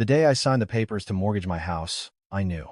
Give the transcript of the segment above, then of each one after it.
The day I signed the papers to mortgage my house, I knew.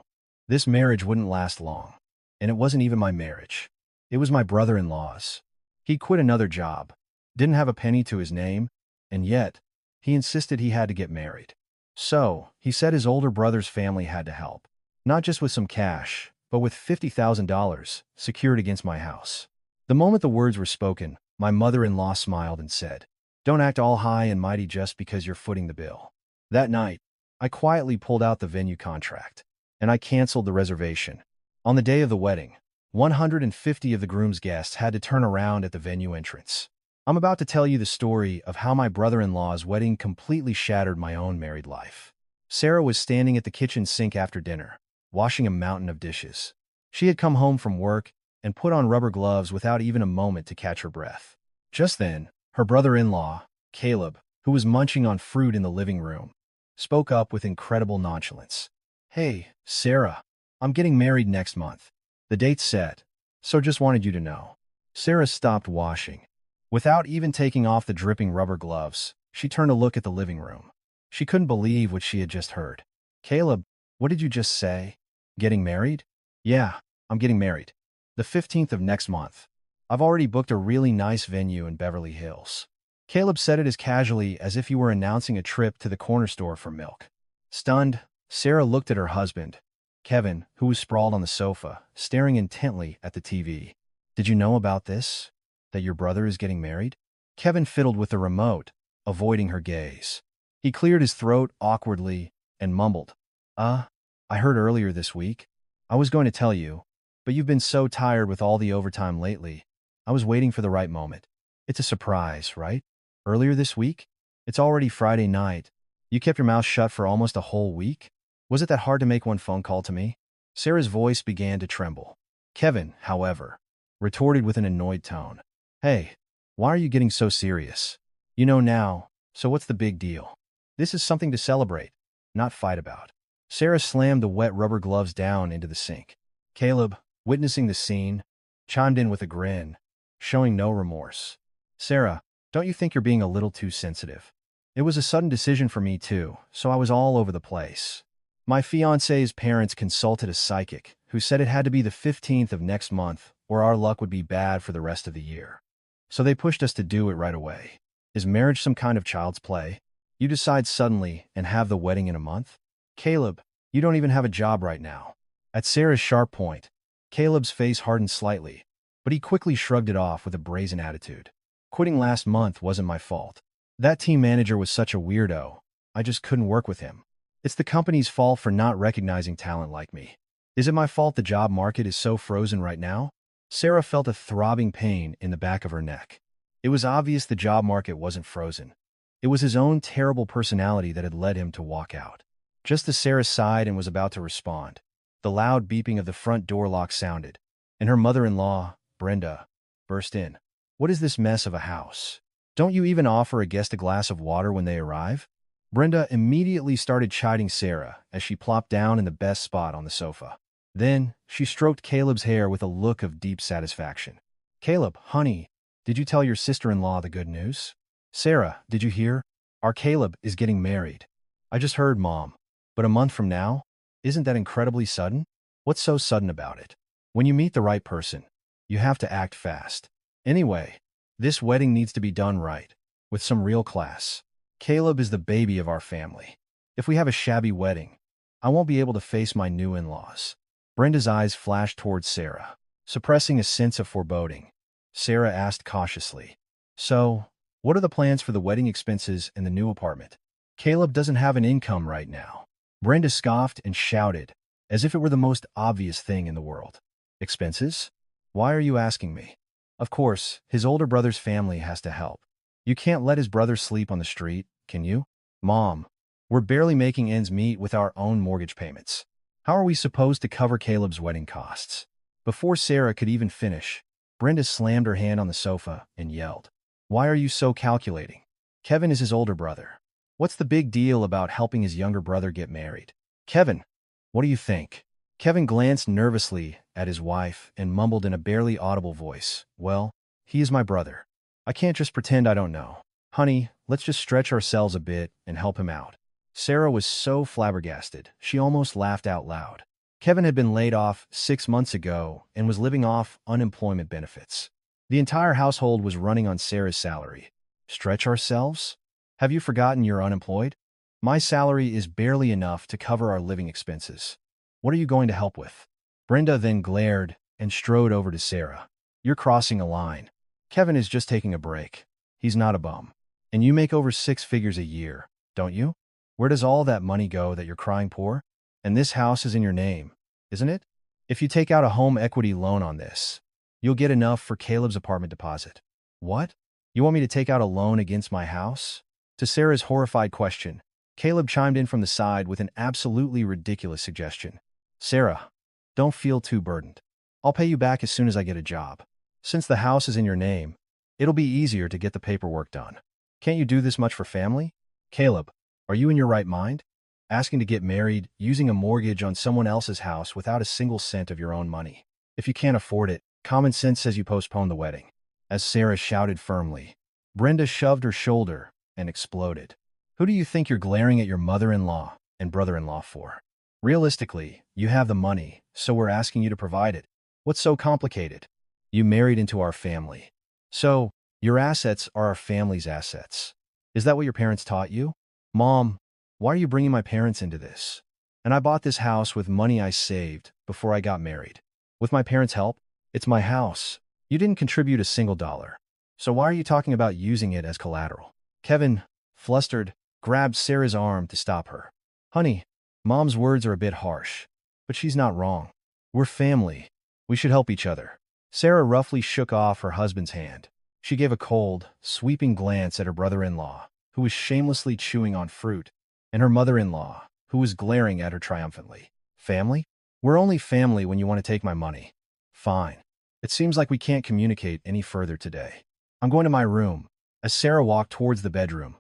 This marriage wouldn't last long. And it wasn't even my marriage. It was my brother-in-law's. He quit another job, didn't have a penny to his name, and yet, he insisted he had to get married. So, he said his older brother's family had to help. Not just with some cash, but with $50,000 secured against my house. The moment the words were spoken, my mother-in-law smiled and said, "Don't act all high and mighty just because you're footing the bill." That night, I quietly pulled out the venue contract, and I canceled the reservation. On the day of the wedding, 150 of the groom's guests had to turn around at the venue entrance. I'm about to tell you the story of how my brother-in-law's wedding completely shattered my own married life. Sarah was standing at the kitchen sink after dinner, washing a mountain of dishes. She had come home from work and put on rubber gloves without even a moment to catch her breath. Just then, her brother-in-law, Caleb, who was munching on fruit in the living room, spoke up with incredible nonchalance. "Hey, Sarah, I'm getting married next month. The date's set, so just wanted you to know." Sarah stopped washing. Without even taking off the dripping rubber gloves, she turned to look at the living room. She couldn't believe what she had just heard. "Caleb, what did you just say? Getting married?" "Yeah, I'm getting married. The 15th of next month. I've already booked a really nice venue in Beverly Hills." Caleb said it as casually as if he were announcing a trip to the corner store for milk. Stunned, Sarah looked at her husband, Kevin, who was sprawled on the sofa, staring intently at the TV. "Did you know about this? That your brother is getting married?" Kevin fiddled with the remote, avoiding her gaze. He cleared his throat awkwardly and mumbled, I heard earlier this week. I was going to tell you, but you've been so tired with all the overtime lately. I was waiting for the right moment. It's a surprise, right? Earlier this week? It's already Friday night. You kept your mouth shut for almost a whole week? Was it that hard to make one phone call to me?" Sarah's voice began to tremble. Kevin, however, retorted with an annoyed tone. "Hey, why are you getting so serious? You know now, so what's the big deal? This is something to celebrate, not fight about." Sarah slammed the wet rubber gloves down into the sink. Caleb, witnessing the scene, chimed in with a grin, showing no remorse. "Sarah, don't you think you're being a little too sensitive? It was a sudden decision for me too, so I was all over the place. My fiancé's parents consulted a psychic who said it had to be the 15th of next month or our luck would be bad for the rest of the year. So they pushed us to do it right away. Is marriage some kind of child's play? You decide suddenly and have the wedding in a month? Caleb, you don't even have a job right now." At Sarah's sharp point, Caleb's face hardened slightly, but he quickly shrugged it off with a brazen attitude. "Quitting last month wasn't my fault. That team manager was such a weirdo. I just couldn't work with him. It's the company's fault for not recognizing talent like me. Is it my fault the job market is so frozen right now?" Sarah felt a throbbing pain in the back of her neck. It was obvious the job market wasn't frozen. It was his own terrible personality that had led him to walk out. Just as Sarah sighed and was about to respond, the loud beeping of the front door lock sounded, and her mother-in-law, Brenda, burst in. "What is this mess of a house? Don't you even offer a guest a glass of water when they arrive?" Brenda immediately started chiding Sarah as she plopped down in the best spot on the sofa. Then, she stroked Caleb's hair with a look of deep satisfaction. "Caleb, honey, did you tell your sister-in-law the good news? Sarah, did you hear? Our Caleb is getting married." "I just heard, Mom. But a month from now? Isn't that incredibly sudden?" "What's so sudden about it? When you meet the right person, you have to act fast. Anyway, this wedding needs to be done right, with some real class. Caleb is the baby of our family. If we have a shabby wedding, I won't be able to face my new in-laws." Brenda's eyes flashed towards Sarah, suppressing a sense of foreboding. Sarah asked cautiously, "So, what are the plans for the wedding expenses in the new apartment?" "Caleb doesn't have an income right now." Brenda scoffed and shouted, as if it were the most obvious thing in the world. "Expenses? Why are you asking me?" "Of course, his older brother's family has to help. You can't let his brother sleep on the street, can you?" "Mom, we're barely making ends meet with our own mortgage payments. How are we supposed to cover Caleb's wedding costs?" Before Sarah could even finish, Brenda slammed her hand on the sofa and yelled, "Why are you so calculating? Kevin is his older brother. What's the big deal about helping his younger brother get married? Kevin, what do you think?" Kevin glanced nervously at his wife and mumbled in a barely audible voice, "Well, he is my brother. I can't just pretend I don't know. Honey, let's just stretch ourselves a bit and help him out." Sarah was so flabbergasted, she almost laughed out loud. Kevin had been laid off 6 months ago and was living off unemployment benefits. The entire household was running on Sarah's salary. Stretch ourselves? Have you forgotten you're unemployed? My salary is barely enough to cover our living expenses. What are you going to help with? Brenda then glared and strode over to Sarah. You're crossing a line. Kevin is just taking a break. He's not a bum. And you make over 6 figures a year, don't you? Where does all that money go that you're crying poor? And this house is in your name, isn't it? If you take out a home equity loan on this, you'll get enough for Caleb's apartment deposit. What? You want me to take out a loan against my house? To Sarah's horrified question, Caleb chimed in from the side with an absolutely ridiculous suggestion. Sarah, don't feel too burdened. I'll pay you back as soon as I get a job. Since the house is in your name, it'll be easier to get the paperwork done. Can't you do this much for family? Caleb, are you in your right mind? Asking to get married, using a mortgage on someone else's house without a single cent of your own money. If you can't afford it, common sense says you postpone the wedding. As Sarah shouted firmly, Brenda shoved her shoulder and exploded. Who do you think you're glaring at your mother-in-law and brother-in-law for? Realistically, you have the money, so we're asking you to provide it. What's so complicated? You married into our family. So, your assets are our family's assets. Is that what your parents taught you? Mom, why are you bringing my parents into this? And I bought this house with money I saved before I got married. With my parents' help, it's my house. You didn't contribute a single dollar. So why are you talking about using it as collateral? Kevin, flustered, grabbed Sarah's arm to stop her. Honey, Mom's words are a bit harsh, but she's not wrong. We're family. We should help each other. Sarah roughly shook off her husband's hand. She gave a cold, sweeping glance at her brother-in-law, who was shamelessly chewing on fruit, and her mother-in-law, who was glaring at her triumphantly. Family? We're only family when you want to take my money. Fine. It seems like we can't communicate any further today. I'm going to my room. As Sarah walked towards the bedroom,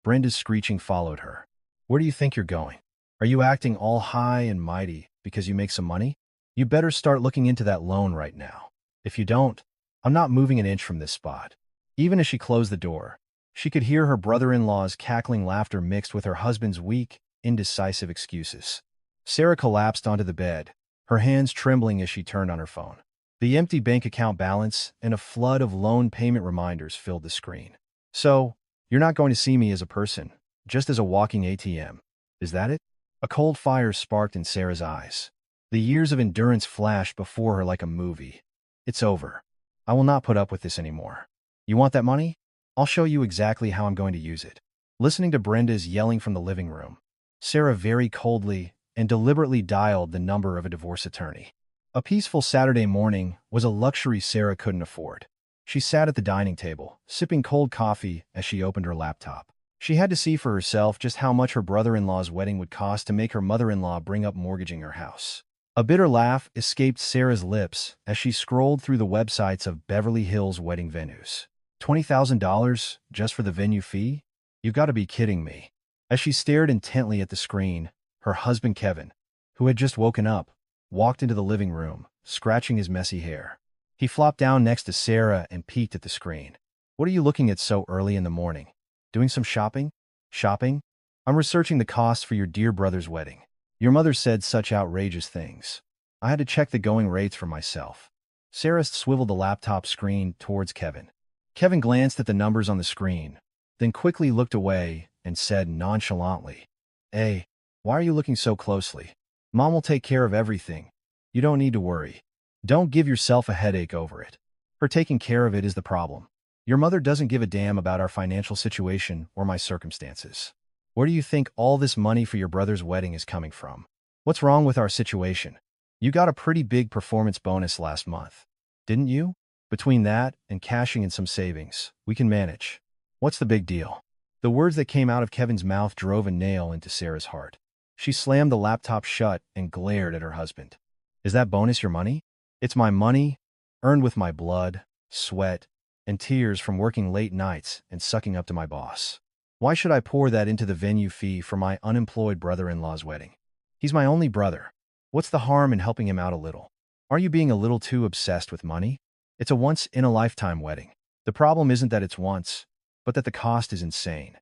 Brenda's screeching followed her. Where do you think you're going? Are you acting all high and mighty because you make some money? You better start looking into that loan right now. If you don't, I'm not moving an inch from this spot. Even as she closed the door, she could hear her brother-in-law's cackling laughter mixed with her husband's weak, indecisive excuses. Sarah collapsed onto the bed, her hands trembling as she turned on her phone. The empty bank account balance and a flood of loan payment reminders filled the screen. So, you're not going to see me as a person, just as a walking ATM. Is that it? A cold fire sparked in Sarah's eyes. The years of endurance flashed before her like a movie. It's over. I will not put up with this anymore. You want that money? I'll show you exactly how I'm going to use it. Listening to Brenda's yelling from the living room, Sarah very coldly and deliberately dialed the number of a divorce attorney. A peaceful Saturday morning was a luxury Sarah couldn't afford. She sat at the dining table, sipping cold coffee as she opened her laptop. She had to see for herself just how much her brother-in-law's wedding would cost to make her mother-in-law bring up mortgaging her house. A bitter laugh escaped Sarah's lips as she scrolled through the websites of Beverly Hills wedding venues. $20,000 just for the venue fee? You've got to be kidding me. As she stared intently at the screen, her husband Kevin, who had just woken up, walked into the living room, scratching his messy hair. He flopped down next to Sarah and peeked at the screen. What are you looking at so early in the morning? Doing some shopping? Shopping? I'm researching the costs for your dear brother's wedding. Your mother said such outrageous things. I had to check the going rates for myself. Sarah swiveled the laptop screen towards Kevin. Kevin glanced at the numbers on the screen, then quickly looked away and said nonchalantly, Hey, why are you looking so closely? Mom will take care of everything. You don't need to worry. Don't give yourself a headache over it. Her taking care of it is the problem. Your mother doesn't give a damn about our financial situation or my circumstances. Where do you think all this money for your brother's wedding is coming from? What's wrong with our situation? You got a pretty big performance bonus last month, didn't you? Between that and cashing in some savings, we can manage. What's the big deal? The words that came out of Kevin's mouth drove a nail into Sarah's heart. She slammed the laptop shut and glared at her husband. Is that bonus your money? It's my money, earned with my blood, sweat, and tears from working late nights and sucking up to my boss. Why should I pour that into the venue fee for my unemployed brother-in-law's wedding? He's my only brother. What's the harm in helping him out a little? Are you being a little too obsessed with money? It's a once-in-a-lifetime wedding. The problem isn't that it's once, but that the cost is insane.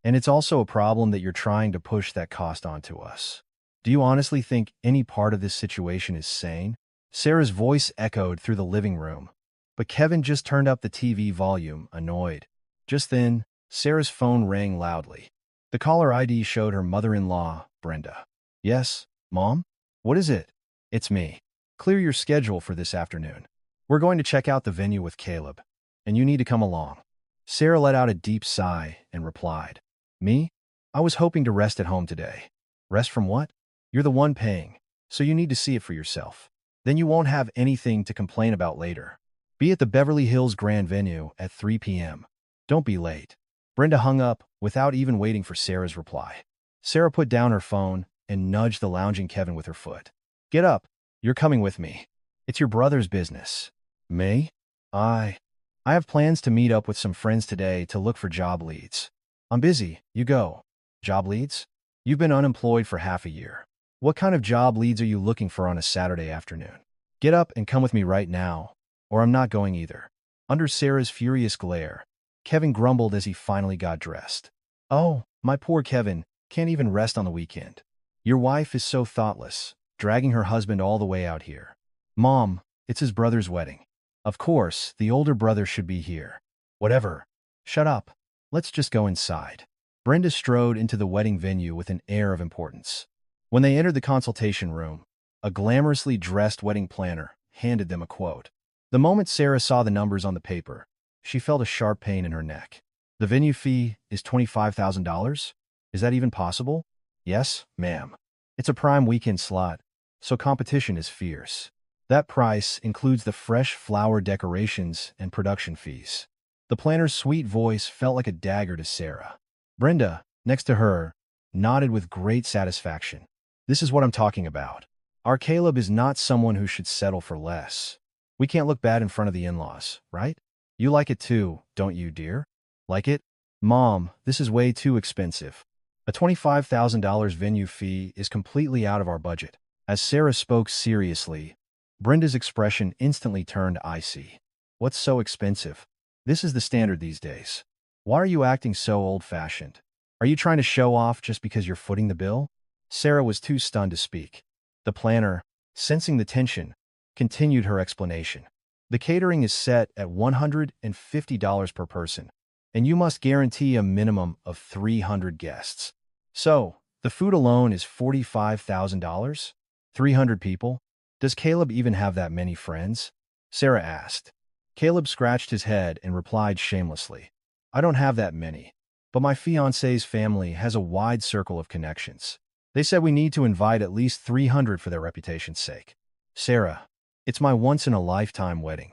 And it's also a problem that you're trying to push that cost onto us. Do you honestly think any part of this situation is sane? Sarah's voice echoed through the living room, but Kevin just turned up the TV volume, annoyed. Just then, Sarah's phone rang loudly. The caller ID showed her mother-in-law, Brenda. Yes, Mom? What is it? It's me. Clear your schedule for this afternoon. We're going to check out the venue with Caleb, and you need to come along. Sarah let out a deep sigh and replied, Me? I was hoping to rest at home today. Rest from what? You're the one paying, so you need to see it for yourself. Then you won't have anything to complain about later. Be at the Beverly Hills Grand Venue at 3 p.m. Don't be late. Brenda hung up without even waiting for Sarah's reply. Sarah put down her phone and nudged the lounging Kevin with her foot. Get up. You're coming with me. It's your brother's business. Me? I have plans to meet up with some friends today to look for job leads. I'm busy. You go. Job leads? You've been unemployed for half a year. What kind of job leads are you looking for on a Saturday afternoon? Get up and come with me right now, or I'm not going either. Under Sarah's furious glare, Kevin grumbled as he finally got dressed. Oh, my poor Kevin can't even rest on the weekend. Your wife is so thoughtless, dragging her husband all the way out here. Mom, it's his brother's wedding. Of course, the older brother should be here. Whatever. Shut up. Let's just go inside. Brenda strode into the wedding venue with an air of importance. When they entered the consultation room, a glamorously dressed wedding planner handed them a quote. The moment Sarah saw the numbers on the paper, she felt a sharp pain in her neck. The venue fee is $25,000? Is that even possible? Yes, ma'am. It's a prime weekend slot, so competition is fierce. That price includes the fresh flower decorations and production fees. The planner's sweet voice felt like a dagger to Sarah. Brenda, next to her, nodded with great satisfaction. This is what I'm talking about. Our Caleb is not someone who should settle for less. We can't look bad in front of the in-laws, right? You like it too, don't you, dear? Like it? Mom, this is way too expensive. A $25,000 venue fee is completely out of our budget. As Sarah spoke seriously, Brenda's expression instantly turned icy. What's so expensive? This is the standard these days. Why are you acting so old-fashioned? Are you trying to show off just because you're footing the bill? Sarah was too stunned to speak. The planner, sensing the tension, continued her explanation. The catering is set at $150 per person, and you must guarantee a minimum of 300 guests. So, the food alone is $45,000? 300 people? Does Caleb even have that many friends? Sarah asked. Caleb scratched his head and replied shamelessly. I don't have that many, but my fiancé's family has a wide circle of connections. They said we need to invite at least 300 for their reputation's sake. Sarah, it's my once-in-a-lifetime wedding.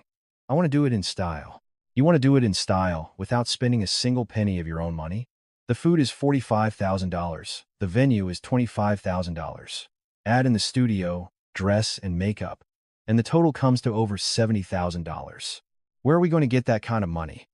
I want to do it in style. You want to do it in style without spending a single penny of your own money? The food is $45,000. The venue is $25,000. Add in the studio, dress, and makeup, and the total comes to over $70,000. Where are we going to get that kind of money?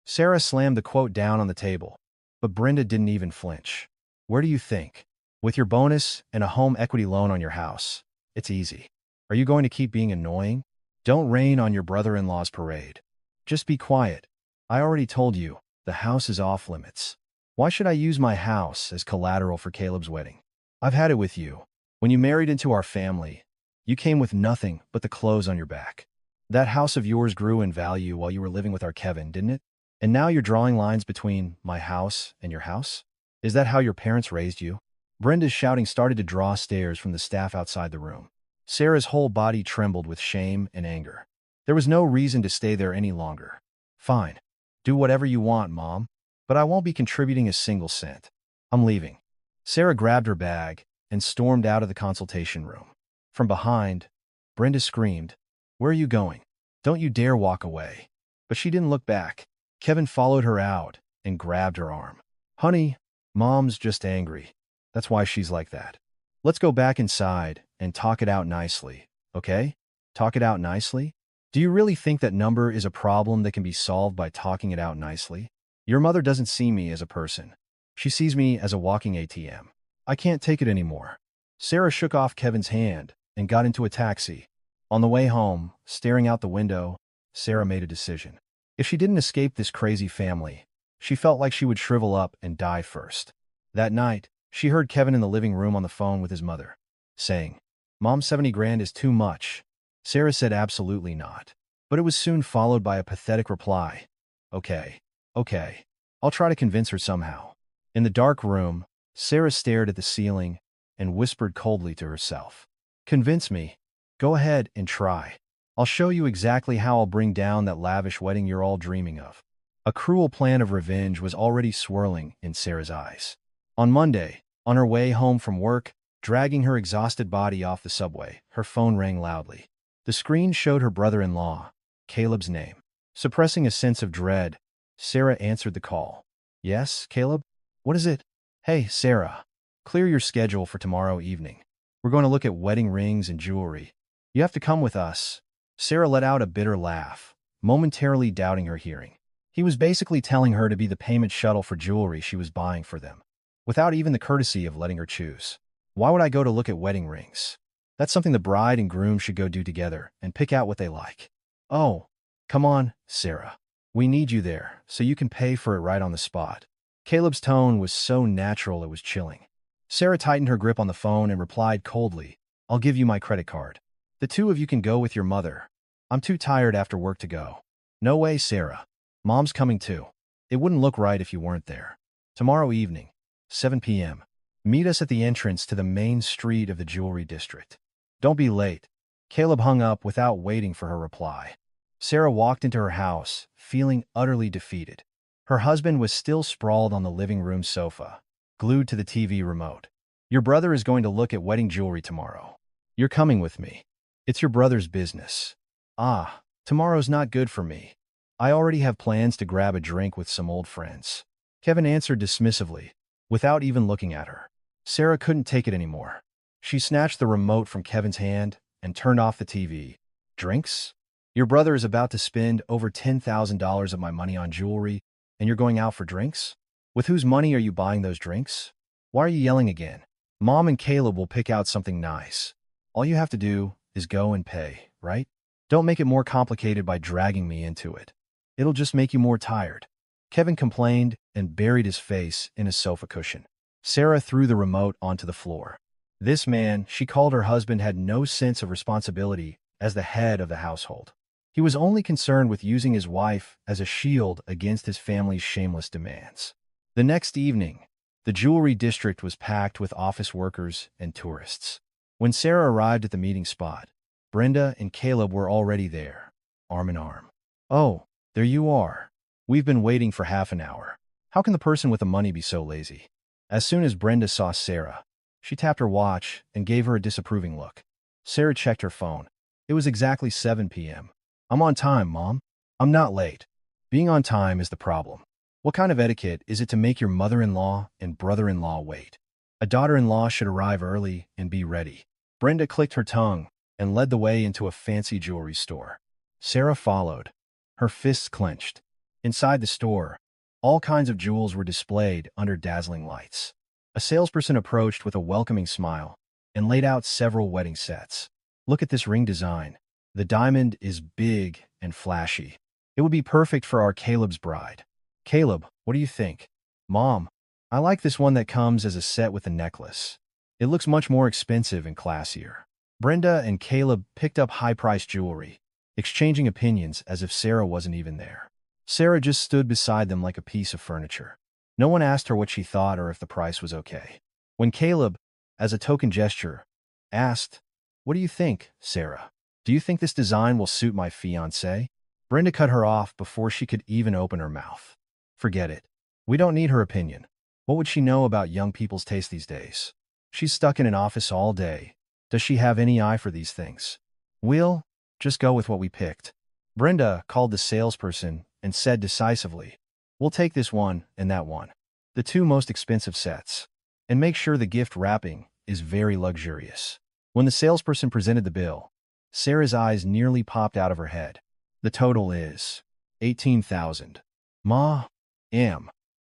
Sarah slammed the quote down on the table, but Brenda didn't even flinch. Where do you think? With your bonus and a home equity loan on your house, it's easy. Are you going to keep being annoying? Don't rain on your brother-in-law's parade. Just be quiet. I already told you, the house is off limits. Why should I use my house as collateral for Caleb's wedding? I've had it with you. When you married into our family, you came with nothing but the clothes on your back. That house of yours grew in value while you were living with our Kevin, didn't it? And now you're drawing lines between my house and your house? Is that how your parents raised you? Brenda's shouting started to draw stares from the staff outside the room. Sarah's whole body trembled with shame and anger. There was no reason to stay there any longer. Fine. Do whatever you want, Mom. But I won't be contributing a single cent. I'm leaving. Sarah grabbed her bag and stormed out of the consultation room. From behind, Brenda screamed, Where are you going? Don't you dare walk away. But she didn't look back. Kevin followed her out and grabbed her arm. Honey, Mom's just angry. That's why she's like that. Let's go back inside and talk it out nicely, okay? Talk it out nicely? Do you really think that number is a problem that can be solved by talking it out nicely? Your mother doesn't see me as a person. She sees me as a walking ATM. I can't take it anymore. Sarah shook off Kevin's hand and got into a taxi. On the way home, staring out the window, Sarah made a decision. If she didn't escape this crazy family, She felt like she would shrivel up and die first. That night, she heard Kevin in the living room on the phone with his mother, saying, "Mom, 70 grand is too much." Sarah said absolutely not. But it was soon followed by a pathetic reply. Okay, okay. I'll try to convince her somehow. In the dark room, Sarah stared at the ceiling and whispered coldly to herself. Convince me. Go ahead and try. I'll show you exactly how I'll bring down that lavish wedding you're all dreaming of. A cruel plan of revenge was already swirling in Sarah's eyes. On Monday, on her way home from work, dragging her exhausted body off the subway, her phone rang loudly. The screen showed her brother-in-law, Caleb's name. Suppressing a sense of dread, Sarah answered the call. Yes, Caleb? What is it? Hey, Sarah. Clear your schedule for tomorrow evening. We're going to look at wedding rings and jewelry. You have to come with us. Sarah let out a bitter laugh, momentarily doubting her hearing. He was basically telling her to be the payment shuttle for jewelry she was buying for them, without even the courtesy of letting her choose. Why would I go to look at wedding rings? That's something the bride and groom should go do together and pick out what they like. Oh, come on, Sarah. We need you there, so you can pay for it right on the spot. Caleb's tone was so natural it was chilling. Sarah tightened her grip on the phone and replied coldly, I'll give you my credit card. The two of you can go with your mother. I'm too tired after work to go. No way, Sarah. Mom's coming too. It wouldn't look right if you weren't there. Tomorrow evening, 7 p.m. Meet us at the entrance to the main street of the jewelry district. Don't be late. Caleb hung up without waiting for her reply. Sarah walked into her house, feeling utterly defeated. Her husband was still sprawled on the living room sofa, glued to the TV remote. Your brother is going to look at wedding jewelry tomorrow. You're coming with me. It's your brother's business. Ah, tomorrow's not good for me. I already have plans to grab a drink with some old friends. Kevin answered dismissively, without even looking at her. Sarah couldn't take it anymore. She snatched the remote from Kevin's hand and turned off the TV. Drinks? Your brother is about to spend over $10,000 of my money on jewelry, and you're going out for drinks? With whose money are you buying those drinks? Why are you yelling again? Mom and Caleb will pick out something nice. All you have to do is go and pay, right? Don't make it more complicated by dragging me into it. It'll just make you more tired. Kevin complained and buried his face in a sofa cushion. Sarah threw the remote onto the floor. This man, she called her husband, had no sense of responsibility as the head of the household. He was only concerned with using his wife as a shield against his family's shameless demands. The next evening, the jewelry district was packed with office workers and tourists. When Sarah arrived at the meeting spot, Brenda and Caleb were already there, arm in arm. Oh, there you are. We've been waiting for half an hour. How can the person with the money be so lazy? As soon as Brenda saw Sarah, she tapped her watch and gave her a disapproving look. Sarah checked her phone. It was exactly 7 p.m. I'm on time, Mom. I'm not late. Being on time is the problem. What kind of etiquette is it to make your mother-in-law and brother-in-law wait? A daughter-in-law should arrive early and be ready. Brenda clicked her tongue and led the way into a fancy jewelry store. Sarah followed, her fists clenched. Inside the store, all kinds of jewels were displayed under dazzling lights. A salesperson approached with a welcoming smile and laid out several wedding sets. Look at this ring design. The diamond is big and flashy. It would be perfect for our Caleb's bride. Caleb, what do you think? Mom, I like this one that comes as a set with a necklace. It looks much more expensive and classier. Brenda and Caleb picked up high-priced jewelry, exchanging opinions as if Sarah wasn't even there. Sarah just stood beside them like a piece of furniture. No one asked her what she thought or if the price was okay. When Caleb, as a token gesture, asked, What do you think, Sarah? Do you think this design will suit my fiancé? Brenda cut her off before she could even open her mouth. Forget it. We don't need her opinion. What would she know about young people's taste these days? She's stuck in an office all day. Does she have any eye for these things? We'll just go with what we picked. Brenda called the salesperson and said decisively, We'll take this one and that one. The two most expensive sets. And make sure the gift wrapping is very luxurious. When the salesperson presented the bill, Sarah's eyes nearly popped out of her head. The total is $18,000.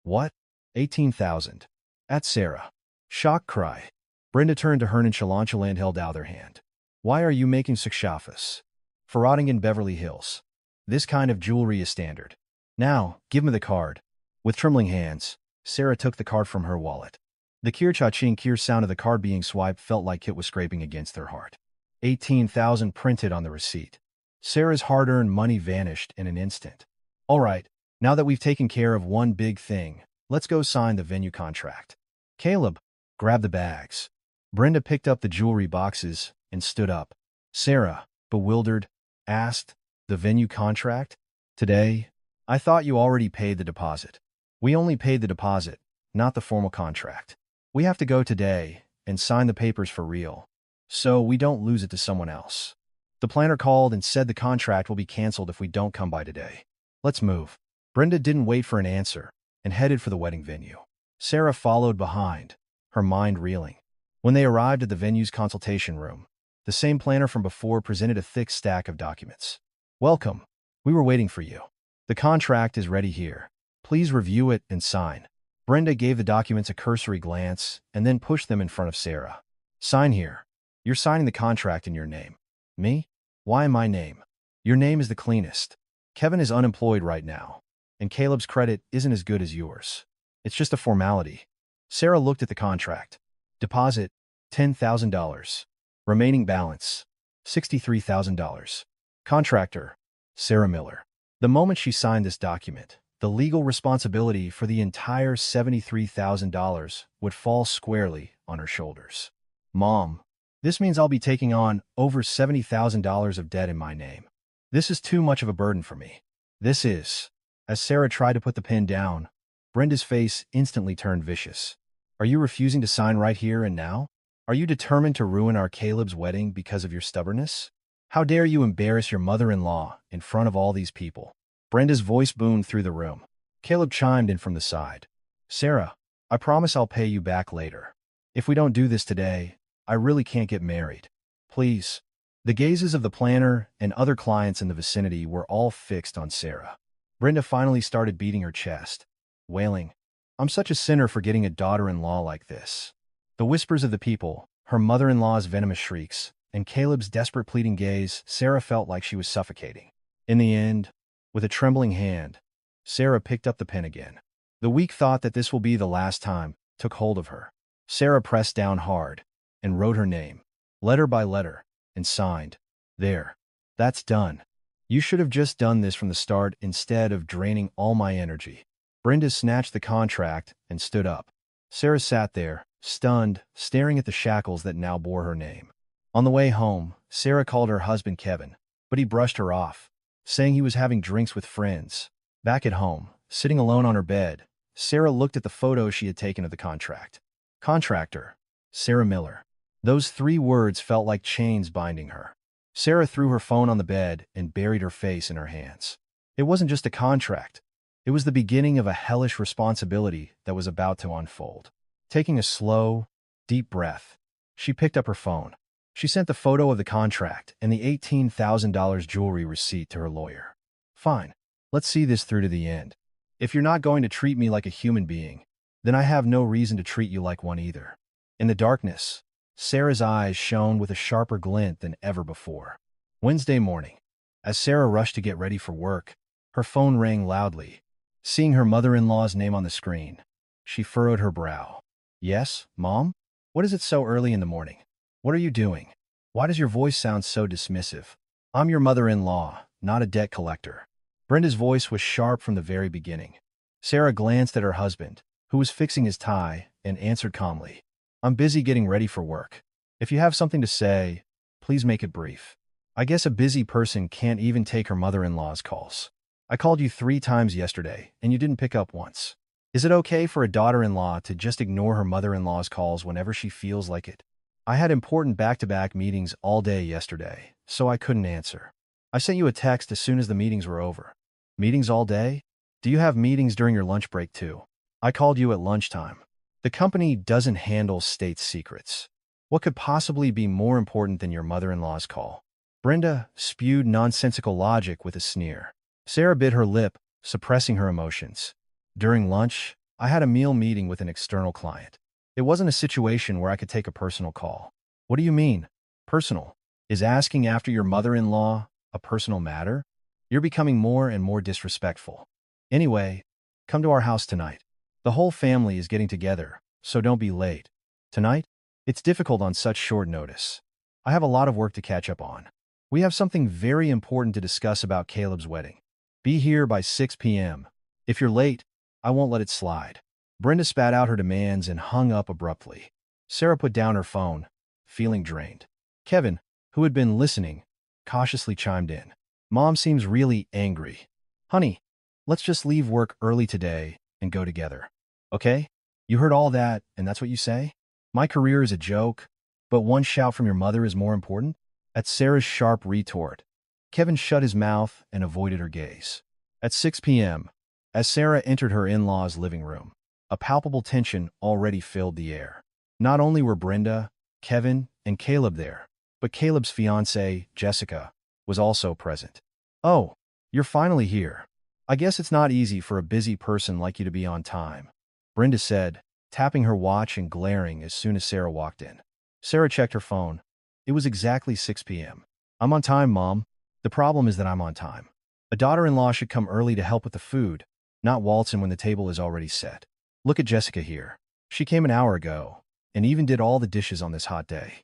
What? 18,000. At Sarah. Shock cry. Brenda turned to her nonchalant and held out her hand. Why are you making such a fuss? Ferrating in Beverly Hills. This kind of jewelry is standard. Now, give me the card. With trembling hands, Sarah took the card from her wallet. The kircha-ching kir sound of the card being swiped felt like it was scraping against her heart. 18,000 printed on the receipt. Sarah's hard-earned money vanished in an instant. All right, now that we've taken care of one big thing, let's go sign the venue contract. Caleb, grab the bags. Brenda picked up the jewelry boxes and stood up. Sarah, bewildered, asked, the venue contract? Today? I thought you already paid the deposit. We only paid the deposit, not the formal contract. We have to go today and sign the papers for real, so we don't lose it to someone else. The planner called and said the contract will be canceled if we don't come by today. Let's move. Brenda didn't wait for an answer and headed for the wedding venue. Sarah followed behind, her mind reeling. When they arrived at the venue's consultation room, the same planner from before presented a thick stack of documents. Welcome. We were waiting for you. The contract is ready here. Please review it and sign. Brenda gave the documents a cursory glance and then pushed them in front of Sarah. Sign here. You're signing the contract in your name. Me? Why my name? Your name is the cleanest. Kevin is unemployed right now, and Caleb's credit isn't as good as yours. It's just a formality. Sarah looked at the contract. Deposit, $10,000. Remaining balance, $63,000. Contractor, Sarah Miller. The moment she signed this document, the legal responsibility for the entire $73,000 would fall squarely on her shoulders. Mom, this means I'll be taking on over $70,000 of debt in my name. This is too much of a burden for me. This is. As Sarah tried to put the pen down, Brenda's face instantly turned vicious. Are you refusing to sign right here and now? Are you determined to ruin our Caleb's wedding because of your stubbornness? How dare you embarrass your mother-in-law in front of all these people? Brenda's voice boomed through the room. Caleb chimed in from the side. Sarah, I promise I'll pay you back later. If we don't do this today, I really can't get married. Please. The gazes of the planner and other clients in the vicinity were all fixed on Sarah. Brenda finally started beating her chest, wailing, I'm such a sinner for getting a daughter-in-law like this. The whispers of the people, her mother-in-law's venomous shrieks, and Caleb's desperate pleading gaze, Sarah felt like she was suffocating. In the end, with a trembling hand, Sarah picked up the pen again. The weak thought that this will be the last time took hold of her. Sarah pressed down hard and wrote her name, letter by letter, and signed. There. That's done. You should have just done this from the start instead of draining all my energy. Brenda snatched the contract and stood up. Sarah sat there, stunned, staring at the shackles that now bore her name. On the way home, Sarah called her husband Kevin, but he brushed her off, saying he was having drinks with friends. Back at home, sitting alone on her bed, Sarah looked at the photo she had taken of the contract. Contractor, Sarah Miller. Those 3 words felt like chains binding her. Sarah threw her phone on the bed and buried her face in her hands. It wasn't just a contract. It was the beginning of a hellish responsibility that was about to unfold. Taking a slow, deep breath, she picked up her phone. She sent the photo of the contract and the $18,000 jewelry receipt to her lawyer. Fine. Let's see this through to the end. If you're not going to treat me like a human being, then I have no reason to treat you like one either. In the darkness, Sarah's eyes shone with a sharper glint than ever before. Wednesday morning, as Sarah rushed to get ready for work, her phone rang loudly. Seeing her mother-in-law's name on the screen, she furrowed her brow. Yes, Mom? What is it so early in the morning? What are you doing? Why does your voice sound so dismissive? I'm your mother-in-law, not a debt collector. Brenda's voice was sharp from the very beginning. Sarah glanced at her husband, who was fixing his tie, and answered calmly. I'm busy getting ready for work. If you have something to say, please make it brief. I guess a busy person can't even take her mother-in-law's calls. I called you 3 times yesterday, and you didn't pick up once. Is it okay for a daughter-in-law to just ignore her mother-in-law's calls whenever she feels like it? I had important back-to-back meetings all day yesterday, so I couldn't answer. I sent you a text as soon as the meetings were over. Meetings all day? Do you have meetings during your lunch break too? I called you at lunchtime. The company doesn't handle state secrets. What could possibly be more important than your mother-in-law's call? Brenda spewed nonsensical logic with a sneer. Sarah bit her lip, suppressing her emotions. During lunch, I had a meal meeting with an external client. It wasn't a situation where I could take a personal call. What do you mean, personal? Is asking after your mother-in-law a personal matter? You're becoming more and more disrespectful. Anyway, come to our house tonight. The whole family is getting together, so don't be late. Tonight? It's difficult on such short notice. I have a lot of work to catch up on. We have something very important to discuss about Caleb's wedding. Be here by 6 p.m. If you're late, I won't let it slide. Brenda spat out her demands and hung up abruptly. Sarah put down her phone, feeling drained. Kevin, who had been listening, cautiously chimed in. Mom seems really angry. Honey, let's just leave work early today and go together. Okay? You heard all that, and that's what you say? My career is a joke, but one shout from your mother is more important? At Sarah's sharp retort, Kevin shut his mouth and avoided her gaze. At 6 p.m., as Sarah entered her in-laws' living room, a palpable tension already filled the air. Not only were Brenda, Kevin, and Caleb there, but Caleb's fiancée, Jessica, was also present. Oh, you're finally here. I guess it's not easy for a busy person like you to be on time, Brenda said, tapping her watch and glaring as soon as Sarah walked in. Sarah checked her phone. It was exactly 6 p.m. I'm on time, Mom. The problem is that I'm on time. A daughter-in-law should come early to help with the food, not waltz in when the table is already set. Look at Jessica here. She came an hour ago, and even did all the dishes on this hot day.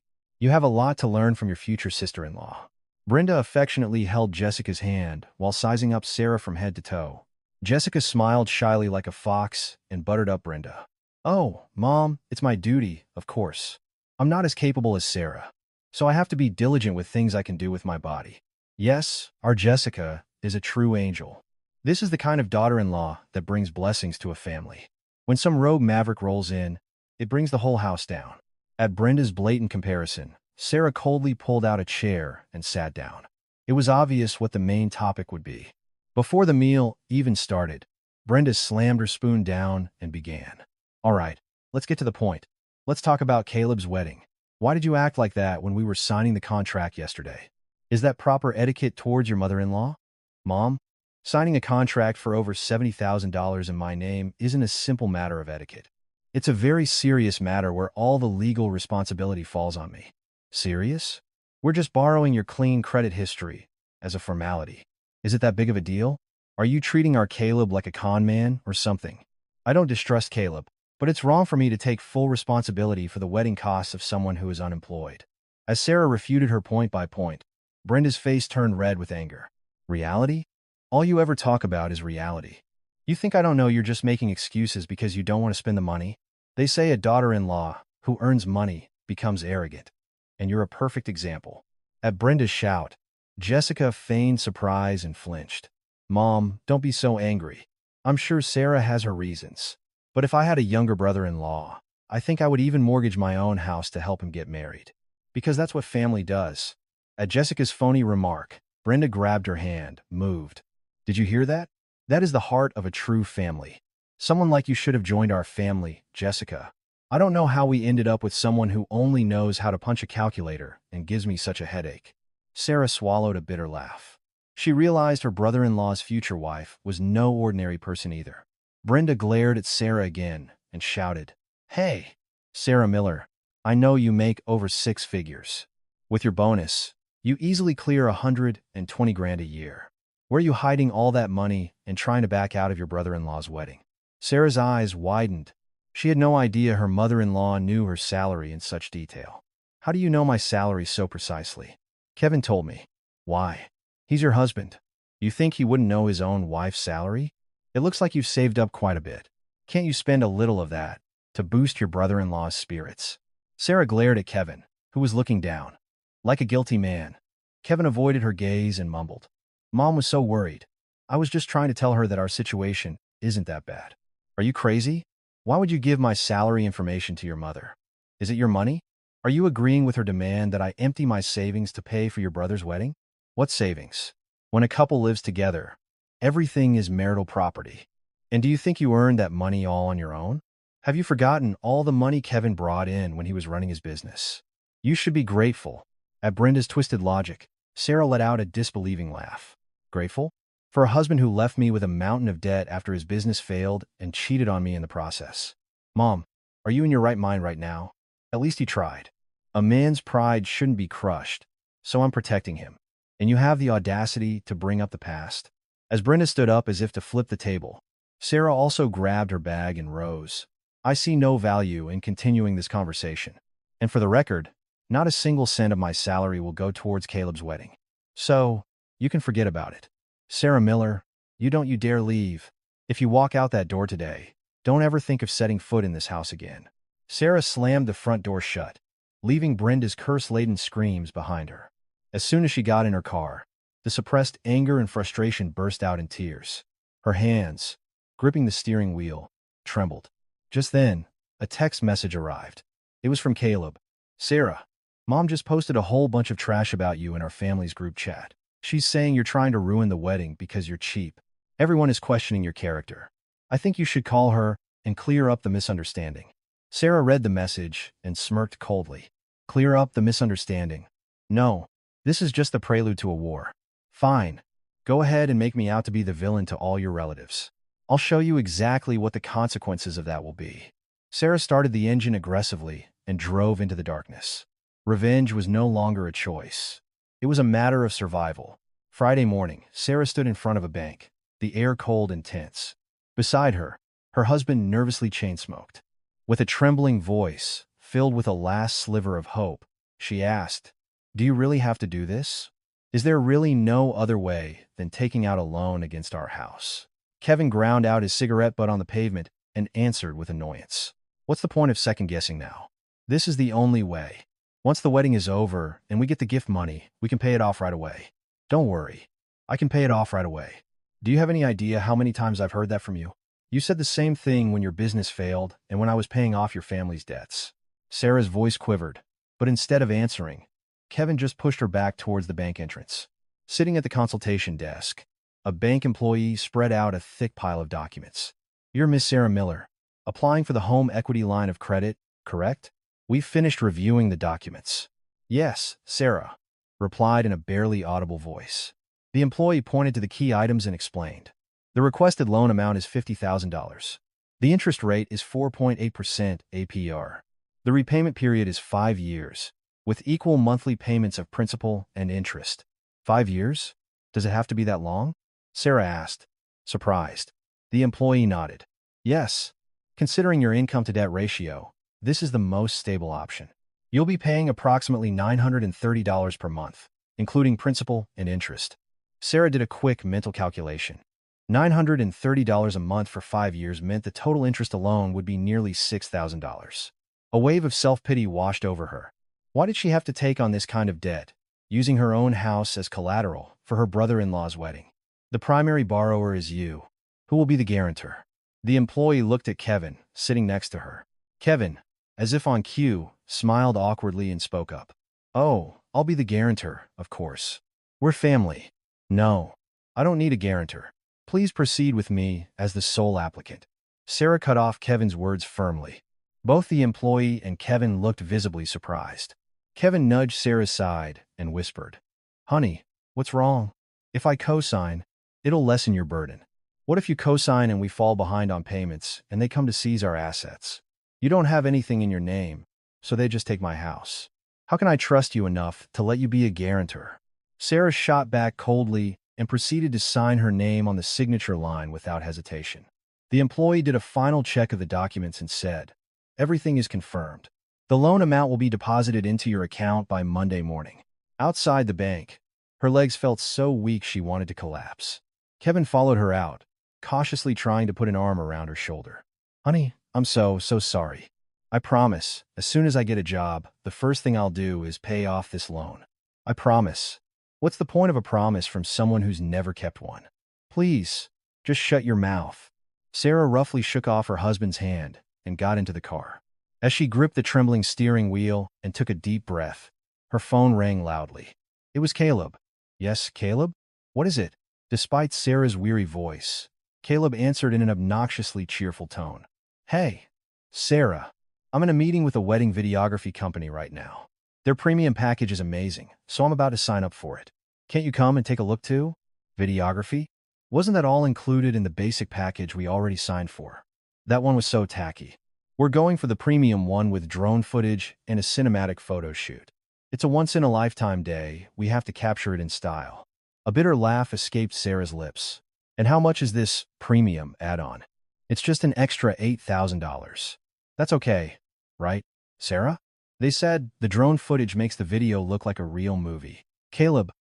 You have a lot to learn from your future sister-in-law. Brenda affectionately held Jessica's hand while sizing up Sarah from head to toe. Jessica smiled shyly like a fox and buttered up Brenda. Oh, Mom, it's my duty, of course. I'm not as capable as Sarah, so I have to be diligent with things I can do with my body. Yes, our Jessica is a true angel. This is the kind of daughter-in-law that brings blessings to a family. When some rogue maverick rolls in, it brings the whole house down. At Brenda's blatant comparison, Sarah coldly pulled out a chair and sat down. It was obvious what the main topic would be. Before the meal even started, Brenda slammed her spoon down and began. All right, let's get to the point. Let's talk about Caleb's wedding. Why did you act like that when we were signing the contract yesterday? Is that proper etiquette towards your mother-in-law? Mom, signing a contract for over $70,000 in my name isn't a simple matter of etiquette. It's a very serious matter where all the legal responsibility falls on me. Serious? We're just borrowing your clean credit history as a formality. Is it that big of a deal? Are you treating our Caleb like a con man or something? I don't distrust Caleb, but it's wrong for me to take full responsibility for the wedding costs of someone who is unemployed. As Sarah refuted her point by point, Brenda's face turned red with anger. Reality? All you ever talk about is reality. You think I don't know you're just making excuses because you don't want to spend the money? They say a daughter-in-law who earns money becomes arrogant. And you're a perfect example. At Brenda's shout, Jessica feigned surprise and flinched. Mom, don't be so angry. I'm sure Sarah has her reasons. But if I had a younger brother-in-law, I think I would even mortgage my own house to help him get married. Because that's what family does. At Jessica's phony remark, Brenda grabbed her hand, moved. Did you hear that? That is the heart of a true family. Someone like you should have joined our family, Jessica. I don't know how we ended up with someone who only knows how to punch a calculator and gives me such a headache. Sarah swallowed a bitter laugh. She realized her brother-in-law's future wife was no ordinary person either. Brenda glared at Sarah again and shouted, Hey, Sarah Miller, I know you make over 6 figures. With your bonus, you easily clear $120,000 a year. Where are you hiding all that money and trying to back out of your brother-in-law's wedding? Sarah's eyes widened. She had no idea her mother-in-law knew her salary in such detail. How do you know my salary so precisely? Kevin told me. Why? He's your husband. You think he wouldn't know his own wife's salary? It looks like you've saved up quite a bit. Can't you spend a little of that to boost your brother-in-law's spirits? Sarah glared at Kevin, who was looking down. Like a guilty man, Kevin avoided her gaze and mumbled. Mom was so worried. I was just trying to tell her that our situation isn't that bad. Are you crazy? Why would you give my salary information to your mother? Is it your money? Are you agreeing with her demand that I empty my savings to pay for your brother's wedding? What savings? When a couple lives together, everything is marital property. And do you think you earned that money all on your own? Have you forgotten all the money Kevin brought in when he was running his business? You should be grateful. At Brenda's twisted logic, Sarah let out a disbelieving laugh. Grateful? For a husband who left me with a mountain of debt after his business failed and cheated on me in the process. Mom, are you in your right mind right now? At least he tried. A man's pride shouldn't be crushed, so I'm protecting him. And you have the audacity to bring up the past? As Brenda stood up as if to flip the table, Sarah also grabbed her bag and rose. I see no value in continuing this conversation. And for the record, not a single cent of my salary will go towards Caleb's wedding. So, you can forget about it. Sarah Miller, you dare leave. If you walk out that door today, don't ever think of setting foot in this house again. Sarah slammed the front door shut, leaving Brenda's curse-laden screams behind her. As soon as she got in her car, the suppressed anger and frustration burst out in tears. Her hands, gripping the steering wheel, trembled. Just then, a text message arrived. It was from Caleb. Sarah, Mom just posted a whole bunch of trash about you in our family's group chat. She's saying you're trying to ruin the wedding because you're cheap. Everyone is questioning your character. I think you should call her and clear up the misunderstanding. Sarah read the message and smirked coldly. Clear up the misunderstanding? No, this is just the prelude to a war. Fine. Go ahead and make me out to be the villain to all your relatives. I'll show you exactly what the consequences of that will be. Sarah started the engine aggressively and drove into the darkness. Revenge was no longer a choice. It was a matter of survival. Friday morning, Sarah stood in front of a bank, the air cold and tense. Beside her, her husband nervously chain-smoked. With a trembling voice, filled with a last sliver of hope, she asked, "Do you really have to do this? Is there really no other way than taking out a loan against our house?" Kevin ground out his cigarette butt on the pavement and answered with annoyance. "What's the point of second-guessing now? This is the only way. Once the wedding is over and we get the gift money, we can pay it off right away. Don't worry. I can pay it off right away. Do you have any idea how many times I've heard that from you? You said the same thing when your business failed and when I was paying off your family's debts." Sarah's voice quivered, but instead of answering, Kevin just pushed her back towards the bank entrance. Sitting at the consultation desk, a bank employee spread out a thick pile of documents. "You're Miss Sarah Miller, applying for the home equity line of credit, correct? We've finished reviewing the documents." "Yes, Sarah," replied in a barely audible voice. The employee pointed to the key items and explained. The requested loan amount is $50,000. The interest rate is 4.8% APR. The repayment period is 5 years, with equal monthly payments of principal and interest. 5 years? Does it have to be that long? Sarah asked, surprised. The employee nodded. Yes. Considering your income-to-debt ratio, this is the most stable option. You'll be paying approximately $930 per month, including principal and interest. Sarah did a quick mental calculation. $930 a month for 5 years meant the total interest alone would be nearly $6,000. A wave of self-pity washed over her. Why did she have to take on this kind of debt, using her own house as collateral for her brother-in-law's wedding? The primary borrower is you. Who will be the guarantor? The employee looked at Kevin, sitting next to her. Kevin, as if on cue, smiled awkwardly and spoke up. "Oh, I'll be the guarantor, of course. We're family." "No, I don't need a guarantor. Please proceed with me as the sole applicant." Sarah cut off Kevin's words firmly. Both the employee and Kevin looked visibly surprised. Kevin nudged Sarah's side and whispered, "Honey, what's wrong? If I co-sign, it'll lessen your burden. What if you co-sign and we fall behind on payments and they come to seize our assets? You don't have anything in your name, so they just take my house. How can I trust you enough to let you be a guarantor?" Sarah shot back coldly and proceeded to sign her name on the signature line without hesitation. The employee did a final check of the documents and said, "Everything is confirmed. The loan amount will be deposited into your account by Monday morning." Outside the bank, her legs felt so weak she wanted to collapse. Kevin followed her out, cautiously trying to put an arm around her shoulder. "Honey, I'm so sorry. I promise, as soon as I get a job, the first thing I'll do is pay off this loan. I promise." What's the point of a promise from someone who's never kept one? "Please, just shut your mouth." Sarah roughly shook off her husband's hand and got into the car. As she gripped the trembling steering wheel and took a deep breath, her phone rang loudly. It was Caleb. "Yes, Caleb? What is it?" Despite Sarah's weary voice, Caleb answered in an obnoxiously cheerful tone. "Hey, Sarah, I'm in a meeting with a wedding videography company right now. Their premium package is amazing, so I'm about to sign up for it. Can't you come and take a look too?" Videography? Wasn't that all included in the basic package we already signed for? That one was so tacky. We're going for the premium one with drone footage and a cinematic photo shoot. It's a once-in-a-lifetime day. We have to capture it in style. A bitter laugh escaped Sarah's lips. And how much is this premium add-on? It's just an extra $8,000. That's okay, right, Sarah? They said the drone footage makes the video look like a real movie. Caleb,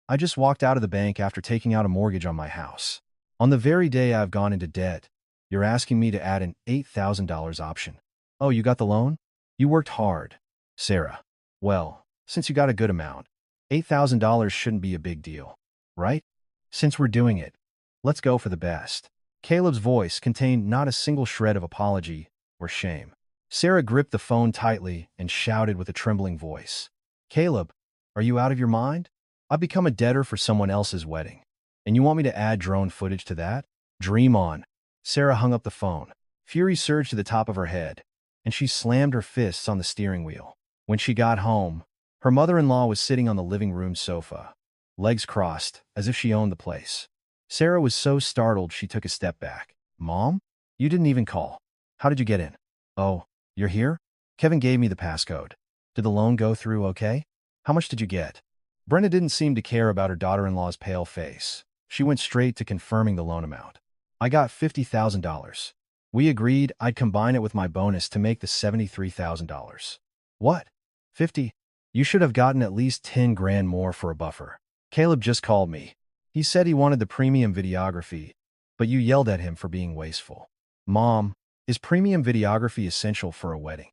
I just walked out of the bank after taking out a mortgage on my house. On the very day I've gone into debt, you're asking me to add an $8,000 option. Oh, you got the loan? You worked hard. Sarah, well, since you got a good amount, $8,000 shouldn't be a big deal, right? Since we're doing it, let's go for the best. Caleb's voice contained not a single shred of apology or shame. Sarah gripped the phone tightly and shouted with a trembling voice. Caleb, are you out of your mind? I've become a debtor for someone else's wedding. And you want me to add drone footage to that? Dream on. Sarah hung up the phone. Fury surged to the top of her head, and she slammed her fists on the steering wheel. When she got home, her mother-in-law was sitting on the living room sofa, legs crossed, as if she owned the place. Sarah was so startled she took a step back. Mom? You didn't even call. How did you get in? Oh, you're here? Kevin gave me the passcode. Did the loan go through okay? How much did you get? Brenda didn't seem to care about her daughter-in-law's pale face. She went straight to confirming the loan amount. I got $50,000. We agreed I'd combine it with my bonus to make the $73,000. What? 50? You should have gotten at least 10 grand more for a buffer. Caleb just called me. He said he wanted the premium videography, but you yelled at him for being wasteful. Mom, is premium videography essential for a wedding?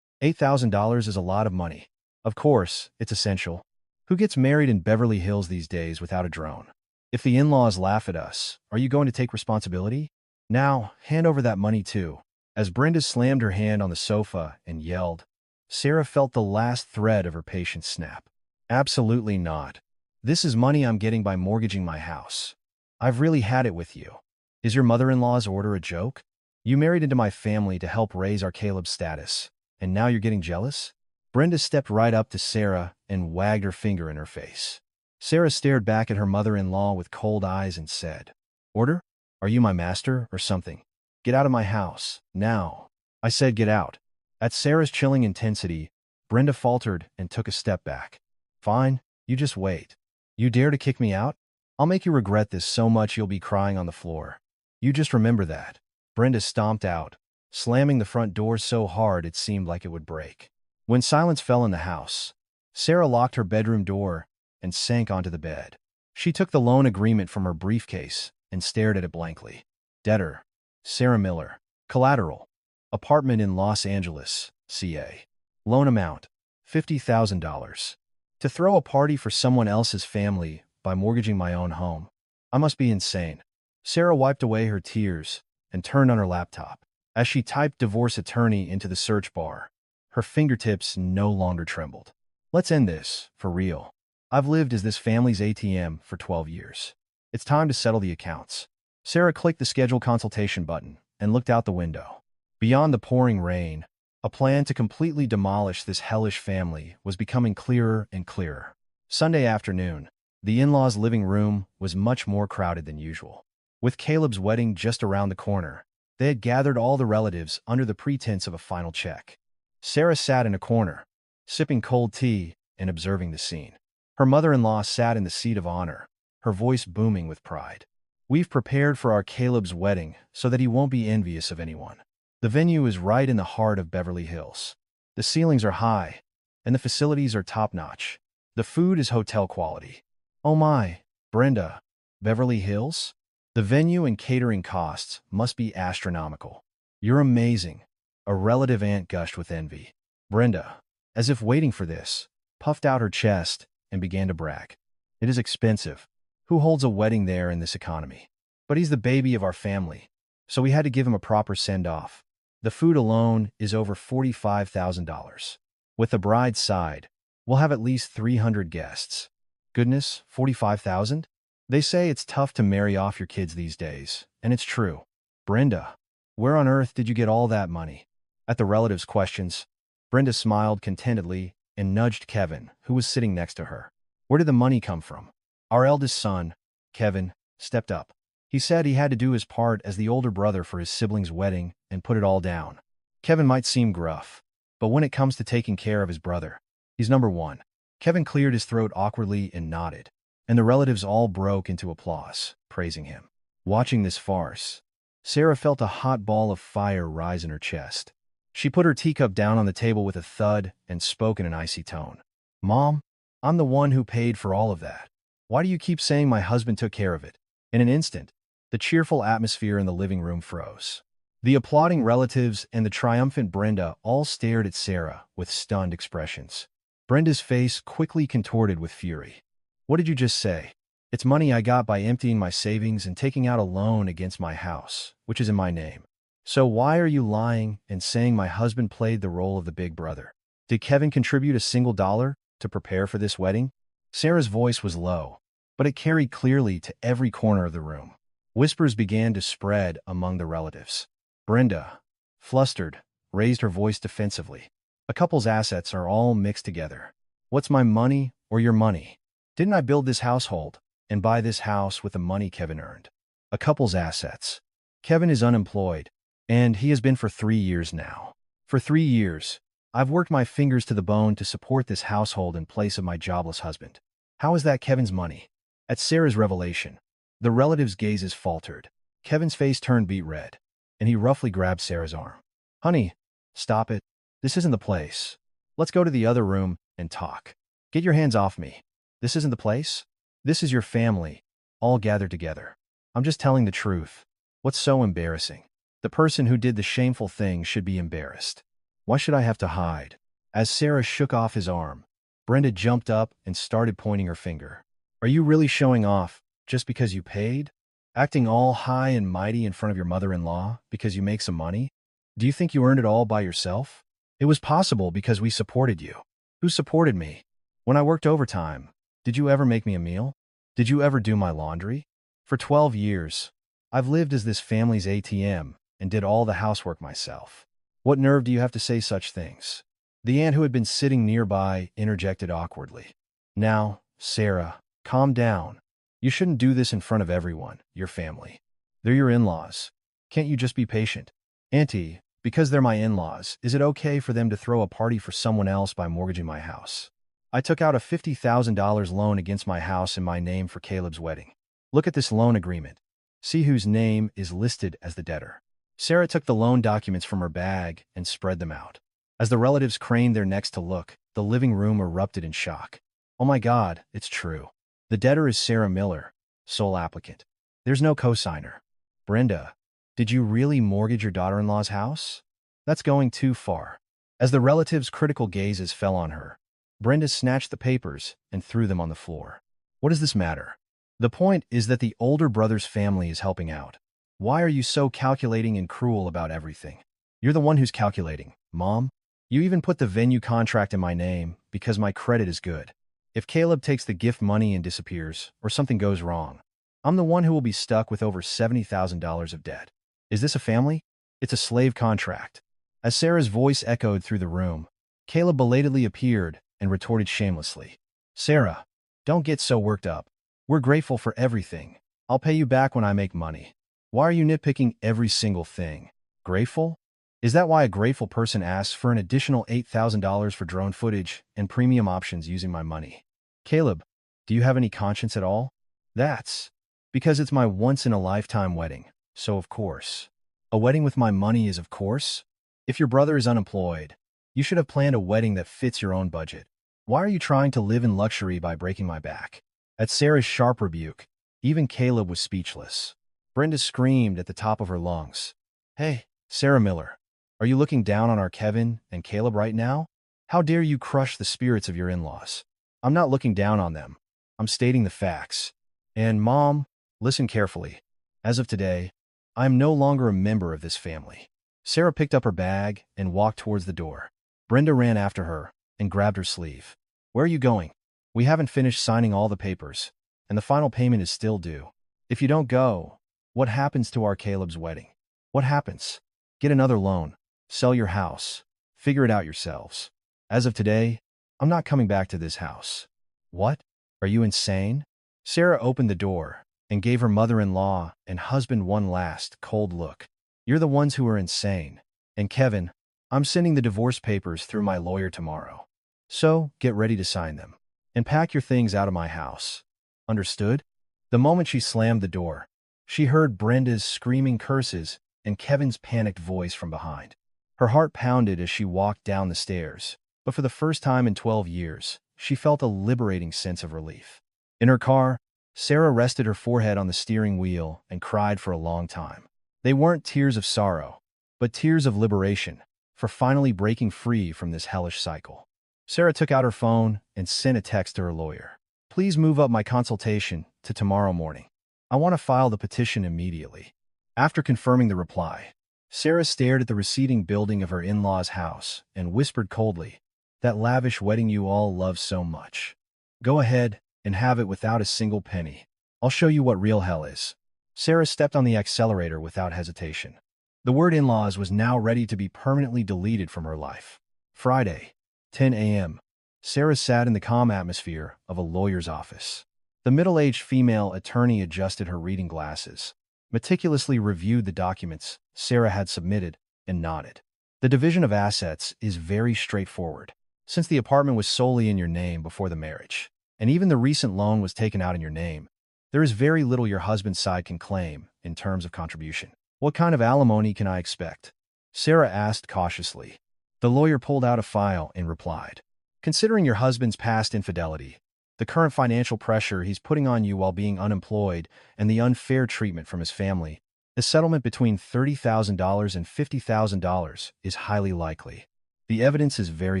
$8,000 is a lot of money. Of course, it's essential. Who gets married in Beverly Hills these days without a drone? If the in-laws laugh at us, are you going to take responsibility? Now, hand over that money too. As Brenda slammed her hand on the sofa and yelled, Sarah felt the last thread of her patience snap. Absolutely not. This is money I'm getting by mortgaging my house. I've really had it with you. Is your mother-in-law's order a joke? You married into my family to help raise our Caleb status, and now you're getting jealous? Brenda stepped right up to Sarah and wagged her finger in her face. Sarah stared back at her mother-in-law with cold eyes and said, Order? Are you my master or something? Get out of my house, now. I said get out. At Sarah's chilling intensity, Brenda faltered and took a step back. Fine, you just wait. You dare to kick me out? I'll make you regret this so much you'll be crying on the floor. You just remember that. Brenda stomped out, slamming the front door so hard it seemed like it would break. When silence fell in the house, Sarah locked her bedroom door and sank onto the bed. She took the loan agreement from her briefcase and stared at it blankly. Debtor, Sarah Miller. Collateral, apartment in Los Angeles, CA. Loan amount, $50,000. To throw a party for someone else's family by mortgaging my own home. I must be insane. Sarah wiped away her tears and turned on her laptop. As she typed divorce attorney into the search bar, her fingertips no longer trembled. Let's end this, for real. I've lived as this family's ATM for 12 years. It's time to settle the accounts. Sarah clicked the schedule consultation button and looked out the window. Beyond the pouring rain, a plan to completely demolish this hellish family was becoming clearer and clearer. Sunday afternoon, the in-laws' living room was much more crowded than usual. With Caleb's wedding just around the corner, they had gathered all the relatives under the pretense of a final check. Sarah sat in a corner, sipping cold tea and observing the scene. Her mother-in-law sat in the seat of honor, her voice booming with pride. We've prepared for our Caleb's wedding so that he won't be envious of anyone. The venue is right in the heart of Beverly Hills. The ceilings are high, and the facilities are top-notch. The food is hotel quality. Oh my, Brenda, Beverly Hills? The venue and catering costs must be astronomical. You're amazing. A relative aunt gushed with envy. Brenda, as if waiting for this, puffed out her chest and began to brag. It is expensive. Who holds a wedding there in this economy? But he's the baby of our family, so we had to give him a proper send-off. The food alone is over $45,000. With the bride's side, we'll have at least 300 guests. Goodness, 45,000? They say it's tough to marry off your kids these days, and it's true. Brenda, where on earth did you get all that money? At the relatives' questions, Brenda smiled contentedly and nudged Kevin, who was sitting next to her. Where did the money come from? Our eldest son, Kevin, stepped up. He said he had to do his part as the older brother for his sibling's wedding and put it all down. Kevin might seem gruff, but when it comes to taking care of his brother, he's number one. Kevin cleared his throat awkwardly and nodded, and the relatives all broke into applause, praising him. Watching this farce, Sarah felt a hot ball of fire rise in her chest. She put her teacup down on the table with a thud and spoke in an icy tone. Mom, I'm the one who paid for all of that. Why do you keep saying my husband took care of it? In an instant, the cheerful atmosphere in the living room froze. The applauding relatives and the triumphant Brenda all stared at Sarah with stunned expressions. Brenda's face quickly contorted with fury. What did you just say? It's money I got by emptying my savings and taking out a loan against my house, which is in my name. So why are you lying and saying my husband played the role of the big brother? Did Kevin contribute a single dollar to prepare for this wedding? Sarah's voice was low, but it carried clearly to every corner of the room. Whispers began to spread among the relatives. Brenda, flustered, raised her voice defensively. A couple's assets are all mixed together. What's my money or your money? Didn't I build this household and buy this house with the money Kevin earned? A couple's assets. Kevin is unemployed, and he has been for 3 years now. For 3 years, I've worked my fingers to the bone to support this household in place of my jobless husband. How is that Kevin's money? At Sarah's revelation, the relatives' gazes faltered. Kevin's face turned beet red, and he roughly grabbed Sarah's arm. Honey, stop it. This isn't the place. Let's go to the other room and talk. Get your hands off me. This isn't the place. This is your family, all gathered together. I'm just telling the truth. What's so embarrassing? The person who did the shameful thing should be embarrassed. Why should I have to hide? As Sarah shook off his arm, Brenda jumped up and started pointing her finger. Are you really showing off just because you paid? Acting all high and mighty in front of your mother-in-law because you make some money? Do you think you earned it all by yourself? It was possible because we supported you. Who supported me? When I worked overtime, did you ever make me a meal? Did you ever do my laundry? For 12 years, I've lived as this family's ATM and did all the housework myself. What nerve do you have to say such things? The aunt who had been sitting nearby interjected awkwardly. Now, Sarah, calm down. You shouldn't do this in front of everyone, your family. They're your in-laws. Can't you just be patient? Auntie, because they're my in-laws, is it okay for them to throw a party for someone else by mortgaging my house? I took out a $50,000 loan against my house in my name for Caleb's wedding. Look at this loan agreement. See whose name is listed as the debtor. Sarah took the loan documents from her bag and spread them out. As the relatives craned their necks to look, the living room erupted in shock. Oh my God, it's true. The debtor is Sarah Miller, sole applicant. There's no cosigner. Brenda, did you really mortgage your daughter-in-law's house? That's going too far. As the relatives' critical gazes fell on her, Brenda snatched the papers and threw them on the floor. What does this matter? The point is that the older brother's family is helping out. Why are you so calculating and cruel about everything? You're the one who's calculating, Mom. You even put the venue contract in my name because my credit is good. If Caleb takes the gift money and disappears, or something goes wrong, I'm the one who will be stuck with over $70,000 of debt. Is this a family? It's a slave contract. As Sarah's voice echoed through the room, Caleb belatedly appeared and retorted shamelessly. Sarah, don't get so worked up. We're grateful for everything. I'll pay you back when I make money. Why are you nitpicking every single thing? Grateful? Is that why a grateful person asks for an additional $8,000 for drone footage and premium options using my money? Caleb, do you have any conscience at all? That's because it's my once-in-a-lifetime wedding, so of course. A wedding with my money is of course. If your brother is unemployed, you should have planned a wedding that fits your own budget. Why are you trying to live in luxury by breaking my back? At Sarah's sharp rebuke, even Caleb was speechless. Brenda screamed at the top of her lungs. Hey, Sarah Miller, are you looking down on our Kevin and Caleb right now? How dare you crush the spirits of your in-laws? I'm not looking down on them. I'm stating the facts. And Mom, listen carefully. As of today, I am no longer a member of this family. Sarah picked up her bag and walked towards the door. Brenda ran after her and grabbed her sleeve. Where are you going? We haven't finished signing all the papers, and the final payment is still due. If you don't go, what happens to our Caleb's wedding? What happens? Get another loan. Sell your house. Figure it out yourselves. As of today, I'm not coming back to this house. What? Are you insane? Sarah opened the door and gave her mother-in-law and husband one last cold look. You're the ones who are insane. And Kevin, I'm sending the divorce papers through my lawyer tomorrow. So, get ready to sign them. And pack your things out of my house. Understood? The moment she slammed the door, She heard Brenda's screaming curses and Kevin's panicked voice from behind. Her heart pounded as she walked down the stairs, but for the first time in 12 years, she felt a liberating sense of relief. In her car, Sarah rested her forehead on the steering wheel and cried for a long time. They weren't tears of sorrow, but tears of liberation, for finally breaking free from this hellish cycle. Sarah took out her phone and sent a text to her lawyer. Please move up my consultation to tomorrow morning. I want to file the petition immediately. After confirming the reply, Sarah stared at the receding building of her in-laws' house and whispered coldly, "That lavish wedding you all love so much. Go ahead and have it without a single penny. I'll show you what real hell is." Sarah stepped on the accelerator without hesitation. The word in-laws was now ready to be permanently deleted from her life. Friday, 10 a.m. Sarah sat in the calm atmosphere of a lawyer's office. The middle-aged female attorney adjusted her reading glasses, meticulously reviewed the documents Sarah had submitted, and nodded. The division of assets is very straightforward. Since the apartment was solely in your name before the marriage, and even the recent loan was taken out in your name, there is very little your husband's side can claim in terms of contribution. What kind of alimony can I expect? Sarah asked cautiously. The lawyer pulled out a file and replied, "Considering your husband's past infidelity, the current financial pressure he's putting on you while being unemployed, and the unfair treatment from his family, a settlement between $30,000 and $50,000 is highly likely. The evidence is very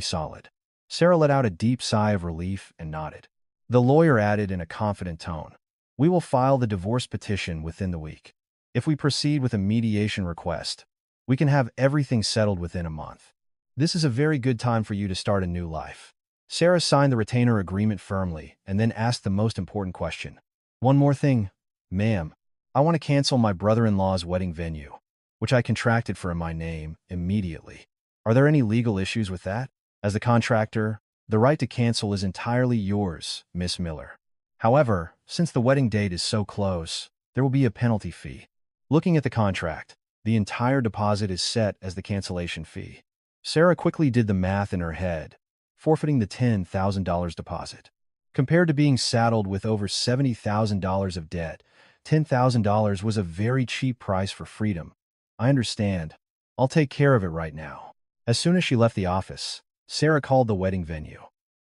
solid." Sarah let out a deep sigh of relief and nodded. The lawyer added in a confident tone, "We will file the divorce petition within the week. If we proceed with a mediation request, we can have everything settled within a month. This is a very good time for you to start a new life." Sarah signed the retainer agreement firmly and then asked the most important question. "One more thing, ma'am. I want to cancel my brother-in-law's wedding venue, which I contracted for in my name, immediately. Are there any legal issues with that? As the contractor, the right to cancel is entirely yours, Miss Miller. However, since the wedding date is so close, there will be a penalty fee." Looking at the contract, the entire deposit is set as the cancellation fee. Sarah quickly did the math in her head, forfeiting the $10,000 deposit. Compared to being saddled with over $70,000 of debt, $10,000 was a very cheap price for freedom. "I understand. I'll take care of it right now." As soon as she left the office, Sarah called the wedding venue.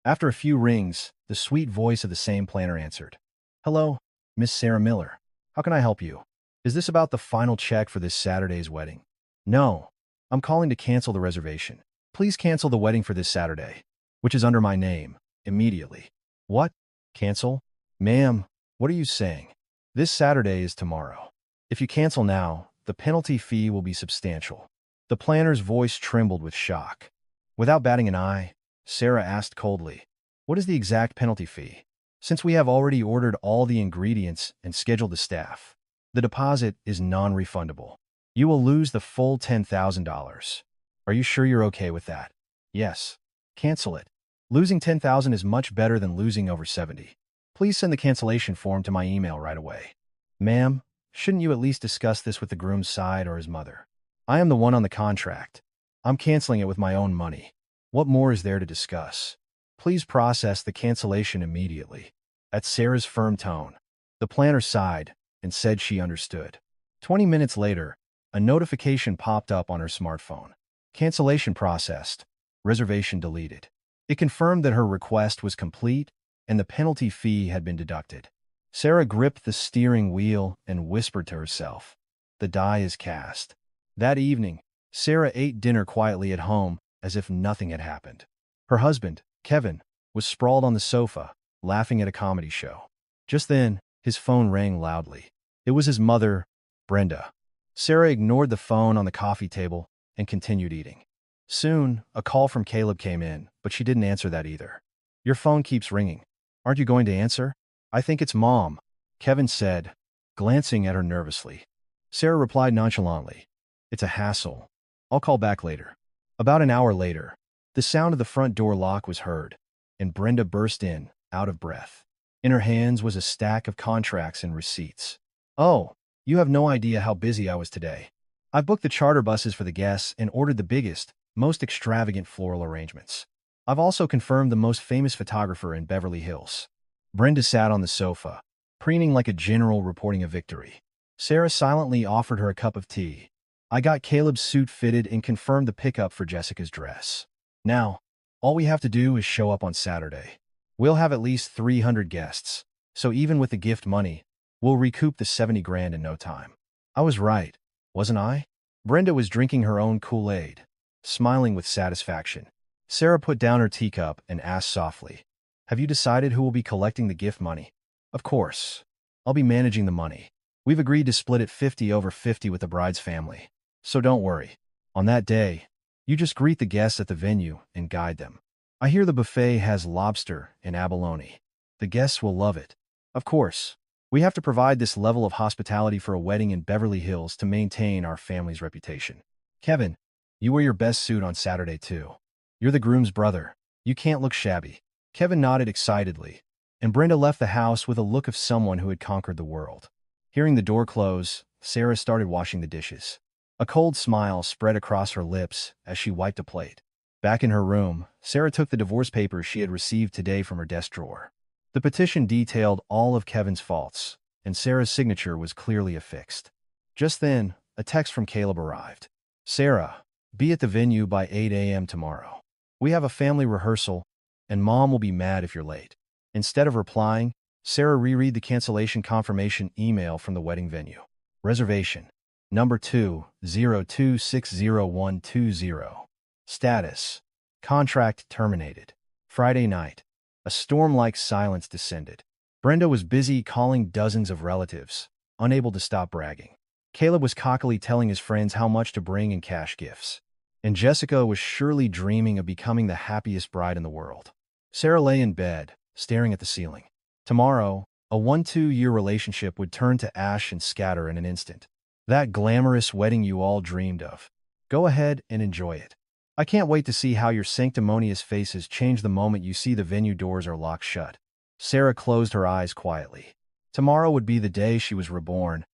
After a few rings, the sweet voice of the same planner answered. "Hello, Miss Sarah Miller. How can I help you? Is this about the final check for this Saturday's wedding?" "No. I'm calling to cancel the reservation. Please cancel the wedding for this Saturday, which is under my name, immediately." "What? Cancel? Ma'am, what are you saying? This Saturday is tomorrow. If you cancel now, the penalty fee will be substantial." The planner's voice trembled with shock. Without batting an eye, Sarah asked coldly, "What is the exact penalty fee?" "Since we have already ordered all the ingredients and scheduled the staff, the deposit is non-refundable. You will lose the full $10,000. Are you sure you're okay with that?" "Yes. Cancel it. Losing $10,000 is much better than losing over 70. Please send the cancellation form to my email right away." "Ma'am, shouldn't you at least discuss this with the groom's side or his mother? I am the one on the contract. I'm canceling it with my own money. What more is there to discuss? Please process the cancellation immediately." At Sarah's firm tone, the planner sighed and said she understood. 20 minutes later, a notification popped up on her smartphone. "Cancellation processed. Reservation deleted." It confirmed that her request was complete and the penalty fee had been deducted. Sarah gripped the steering wheel and whispered to herself, "The die is cast." That evening, Sarah ate dinner quietly at home as if nothing had happened. Her husband, Kevin, was sprawled on the sofa, laughing at a comedy show. Just then, his phone rang loudly. It was his mother, Brenda. Sarah ignored the phone on the coffee table and continued eating. Soon, a call from Caleb came in, but she didn't answer that either. "Your phone keeps ringing. Aren't you going to answer?" "I think it's Mom," Kevin said, glancing at her nervously. Sarah replied nonchalantly, "It's a hassle. I'll call back later." About an hour later, the sound of the front door lock was heard, and Brenda burst in, out of breath. In her hands was a stack of contracts and receipts. "Oh, you have no idea how busy I was today. I booked the charter buses for the guests and ordered the biggest, most extravagant floral arrangements. I've also confirmed the most famous photographer in Beverly Hills." Brenda sat on the sofa, preening like a general reporting a victory. Sarah silently offered her a cup of tea. I got Caleb's suit fitted and confirmed the pickup for Jessica's dress. Now, all we have to do is show up on Saturday. We'll have at least 300 guests, so even with the gift money, we'll recoup the 70 grand in no time. I was right, wasn't I? Brenda was drinking her own Kool-Aid, smiling with satisfaction. Sarah put down her teacup and asked softly, "Have you decided who will be collecting the gift money?" "Of course. I'll be managing the money. We've agreed to split it 50-50 with the bride's family. So don't worry. On that day, you just greet the guests at the venue and guide them. I hear the buffet has lobster and abalone. The guests will love it. Of course, we have to provide this level of hospitality for a wedding in Beverly Hills to maintain our family's reputation. Kevin, you wear your best suit on Saturday too. You're the groom's brother. You can't look shabby." Kevin nodded excitedly, and Brenda left the house with a look of someone who had conquered the world. Hearing the door close, Sarah started washing the dishes. A cold smile spread across her lips as she wiped a plate. Back in her room, Sarah took the divorce papers she had received today from her desk drawer. The petition detailed all of Kevin's faults, and Sarah's signature was clearly affixed. Just then, a text from Caleb arrived. "Sarah, be at the venue by 8 a.m. tomorrow. We have a family rehearsal, and Mom will be mad if you're late." Instead of replying, Sarah reread the cancellation confirmation email from the wedding venue. Reservation. Number 202600120. Status. Contract terminated. Friday night. A storm-like silence descended. Brenda was busy calling dozens of relatives, unable to stop bragging. Caleb was cockily telling his friends how much to bring in cash gifts. And Jessica was surely dreaming of becoming the happiest bride in the world. Sarah lay in bed, staring at the ceiling. Tomorrow, a 1-2-year relationship would turn to ash and scatter in an instant. That glamorous wedding you all dreamed of. Go ahead and enjoy it. I can't wait to see how your sanctimonious faces change the moment you see the venue doors are locked shut. Sarah closed her eyes quietly. Tomorrow would be the day she was reborn,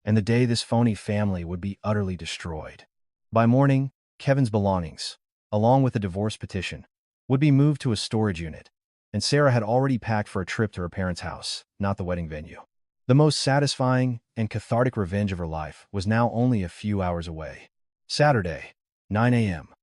and the day this phony family would be utterly destroyed. By morning, Kevin's belongings, along with the divorce petition, would be moved to a storage unit, and Sarah had already packed for a trip to her parents' house, not the wedding venue. The most satisfying and cathartic revenge of her life was now only a few hours away. Saturday, 9 a.m.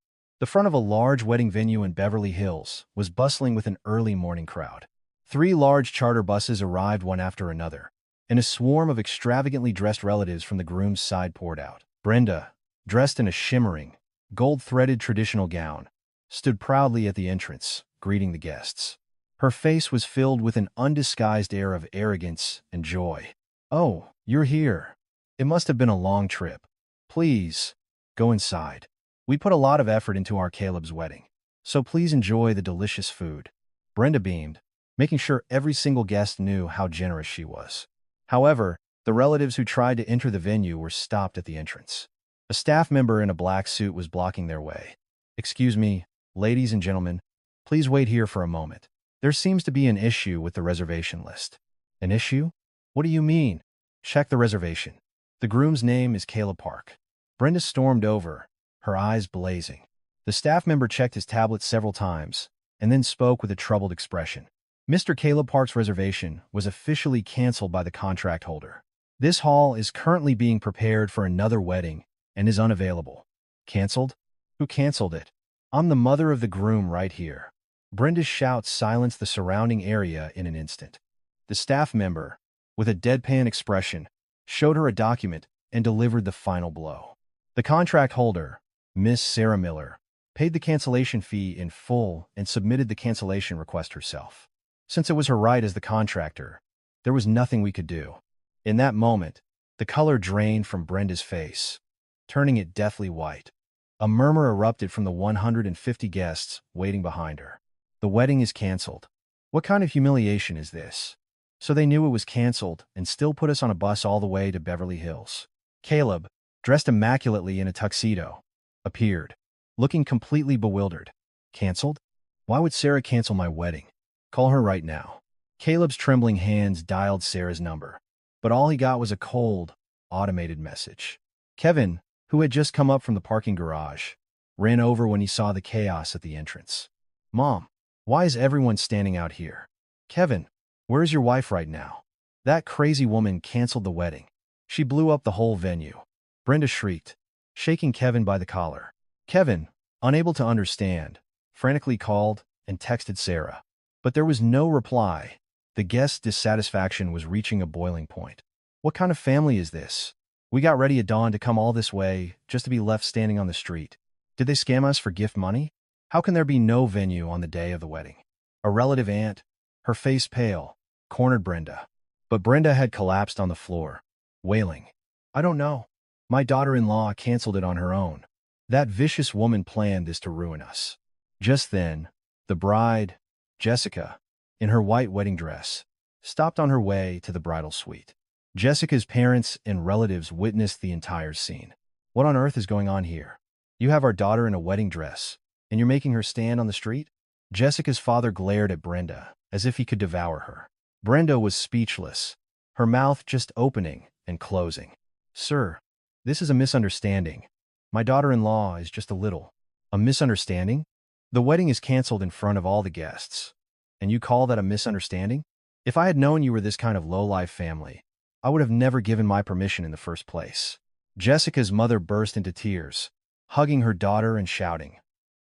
The front of a large wedding venue in Beverly Hills was bustling with an early morning crowd. 3 large charter buses arrived one after another, and a swarm of extravagantly dressed relatives from the groom's side poured out. Brenda, dressed in a shimmering, gold-threaded traditional gown, stood proudly at the entrance, greeting the guests. Her face was filled with an undisguised air of arrogance and joy. "Oh, you're here. It must have been a long trip. Please, go inside. We put a lot of effort into our Caleb's wedding, so please enjoy the delicious food." Brenda beamed, making sure every single guest knew how generous she was. However, the relatives who tried to enter the venue were stopped at the entrance. A staff member in a black suit was blocking their way. "Excuse me, ladies and gentlemen, please wait here for a moment. There seems to be an issue with the reservation list." "An issue? What do you mean?" "Check the reservation. The groom's name is Caleb Park." Brenda stormed over, her eyes blazing. The staff member checked his tablet several times, and then spoke with a troubled expression. "Mr. Caleb Park's reservation was officially canceled by the contract holder. This hall is currently being prepared for another wedding and is unavailable." "Canceled? Who canceled it?" "I'm the mother of the groom right here." Brenda's shouts silenced the surrounding area in an instant. The staff member, with a deadpan expression, showed her a document and delivered the final blow. The contract holder, Miss Sarah Miller, paid the cancellation fee in full and submitted the cancellation request herself. Since it was her right as the contractor, there was nothing we could do. In that moment, the color drained from Brenda's face, turning it deathly white. A murmur erupted from the 150 guests waiting behind her. "The wedding is canceled. What kind of humiliation is this?" So they knew it was canceled and still put us on a bus all the way to Beverly Hills. Caleb, dressed immaculately in a tuxedo, appeared, looking completely bewildered. "Canceled? Why would Sarah cancel my wedding? Call her right now." Caleb's trembling hands dialed Sarah's number, but all he got was a cold, automated message. Kevin, who had just come up from the parking garage, ran over when he saw the chaos at the entrance. "Mom, why is everyone standing out here? Kevin, where is your wife right now? That crazy woman canceled the wedding." She blew up the whole venue. Brenda shrieked, shaking Kevin by the collar. Kevin, unable to understand, frantically called and texted Sarah. But there was no reply. The guest's dissatisfaction was reaching a boiling point. What kind of family is this? We got ready at dawn to come all this way just to be left standing on the street. Did they scam us for gift money? How can there be no venue on the day of the wedding? A relative aunt, her face pale, cornered Brenda. But Brenda had collapsed on the floor, wailing. I don't know. My daughter-in-law canceled it on her own. That vicious woman planned this to ruin us. Just then, the bride, Jessica, in her white wedding dress, stopped on her way to the bridal suite. Jessica's parents and relatives witnessed the entire scene. What on earth is going on here? You have our daughter in a wedding dress, and you're making her stand on the street? Jessica's father glared at Brenda, as if he could devour her. Brenda was speechless, her mouth just opening and closing. Sir, this is a misunderstanding. My daughter-in-law is just a little. A misunderstanding? The wedding is canceled in front of all the guests. And you call that a misunderstanding? If I had known you were this kind of low-life family, I would have never given my permission in the first place. Jessica's mother burst into tears, hugging her daughter and shouting,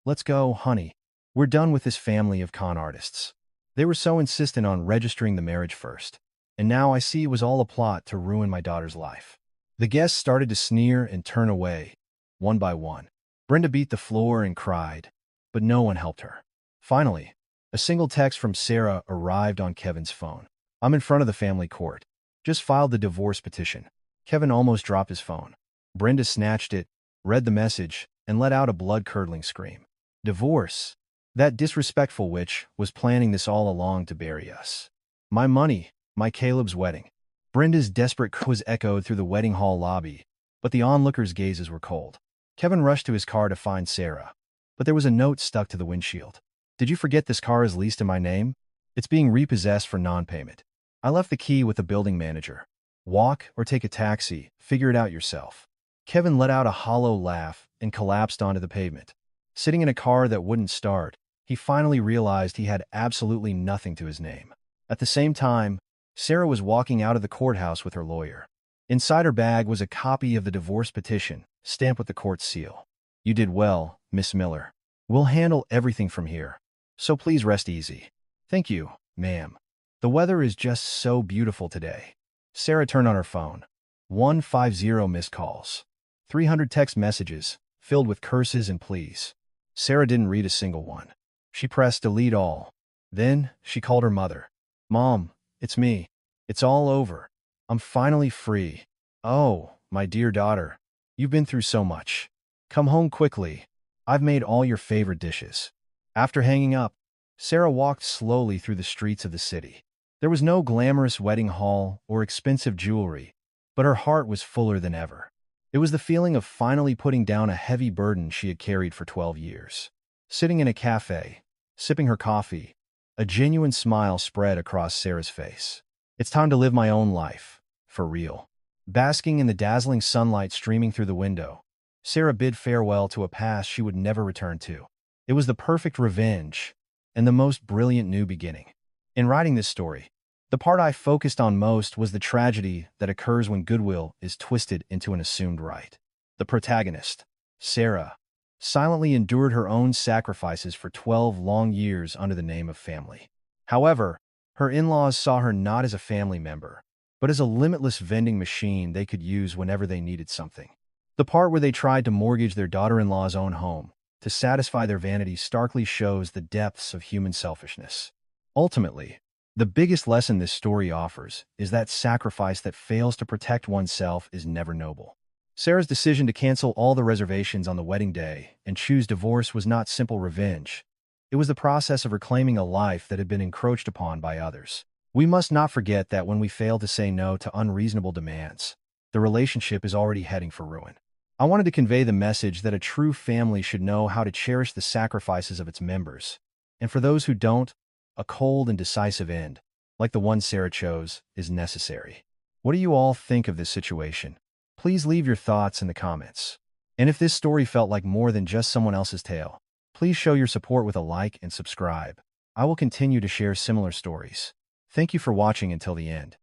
Let's go, honey. We're done with this family of con artists. They were so insistent on registering the marriage first. And now I see it was all a plot to ruin my daughter's life. The guests started to sneer and turn away, one by one. Brenda beat the floor and cried, but no one helped her. Finally, a single text from Sarah arrived on Kevin's phone. I'm in front of the family court. Just filed the divorce petition. Kevin almost dropped his phone. Brenda snatched it, read the message, and let out a blood-curdling scream. Divorce? That disrespectful witch was planning this all along to bury us. My money, my Caleb's wedding. Brenda's desperate cry was echoed through the wedding hall lobby, but the onlookers' gazes were cold. Kevin rushed to his car to find Sarah, but there was a note stuck to the windshield. Did you forget this car is leased in my name? It's being repossessed for non-payment. I left the key with the building manager. Walk or take a taxi, figure it out yourself. Kevin let out a hollow laugh and collapsed onto the pavement. Sitting in a car that wouldn't start, he finally realized he had absolutely nothing to his name. At the same time, Sarah was walking out of the courthouse with her lawyer. Inside her bag was a copy of the divorce petition, stamped with the court seal. You did well, Miss Miller. We'll handle everything from here. So please rest easy. Thank you, ma'am. The weather is just so beautiful today. Sarah turned on her phone. 150 missed calls. 300 text messages, filled with curses and pleas. Sarah didn't read a single one. She pressed delete all. Then, she called her mother. Mom, it's me. It's all over. I'm finally free. Oh, my dear daughter. You've been through so much. Come home quickly. I've made all your favorite dishes. After hanging up, Sarah walked slowly through the streets of the city. There was no glamorous wedding hall or expensive jewelry, but her heart was fuller than ever. It was the feeling of finally putting down a heavy burden she had carried for 12 years. Sitting in a cafe, sipping her coffee, a genuine smile spread across Sarah's face. It's time to live my own life, for real. Basking in the dazzling sunlight streaming through the window, Sarah bid farewell to a past she would never return to. It was the perfect revenge and the most brilliant new beginning. In writing this story, the part I focused on most was the tragedy that occurs when goodwill is twisted into an assumed right. The protagonist, Sarah, silently endured her own sacrifices for 12 long years under the name of family. However, her in-laws saw her not as a family member, but as a limitless vending machine they could use whenever they needed something. The part where they tried to mortgage their daughter-in-law's own home to satisfy their vanity starkly shows the depths of human selfishness. Ultimately, the biggest lesson this story offers is that sacrifice that fails to protect oneself is never noble. Sarah's decision to cancel all the reservations on the wedding day and choose divorce was not simple revenge. It was the process of reclaiming a life that had been encroached upon by others. We must not forget that when we fail to say no to unreasonable demands, the relationship is already heading for ruin. I wanted to convey the message that a true family should know how to cherish the sacrifices of its members. And for those who don't, a cold and decisive end, like the one Sarah chose, is necessary. What do you all think of this situation? Please leave your thoughts in the comments. And if this story felt like more than just someone else's tale, please show your support with a like and subscribe. I will continue to share similar stories. Thank you for watching until the end.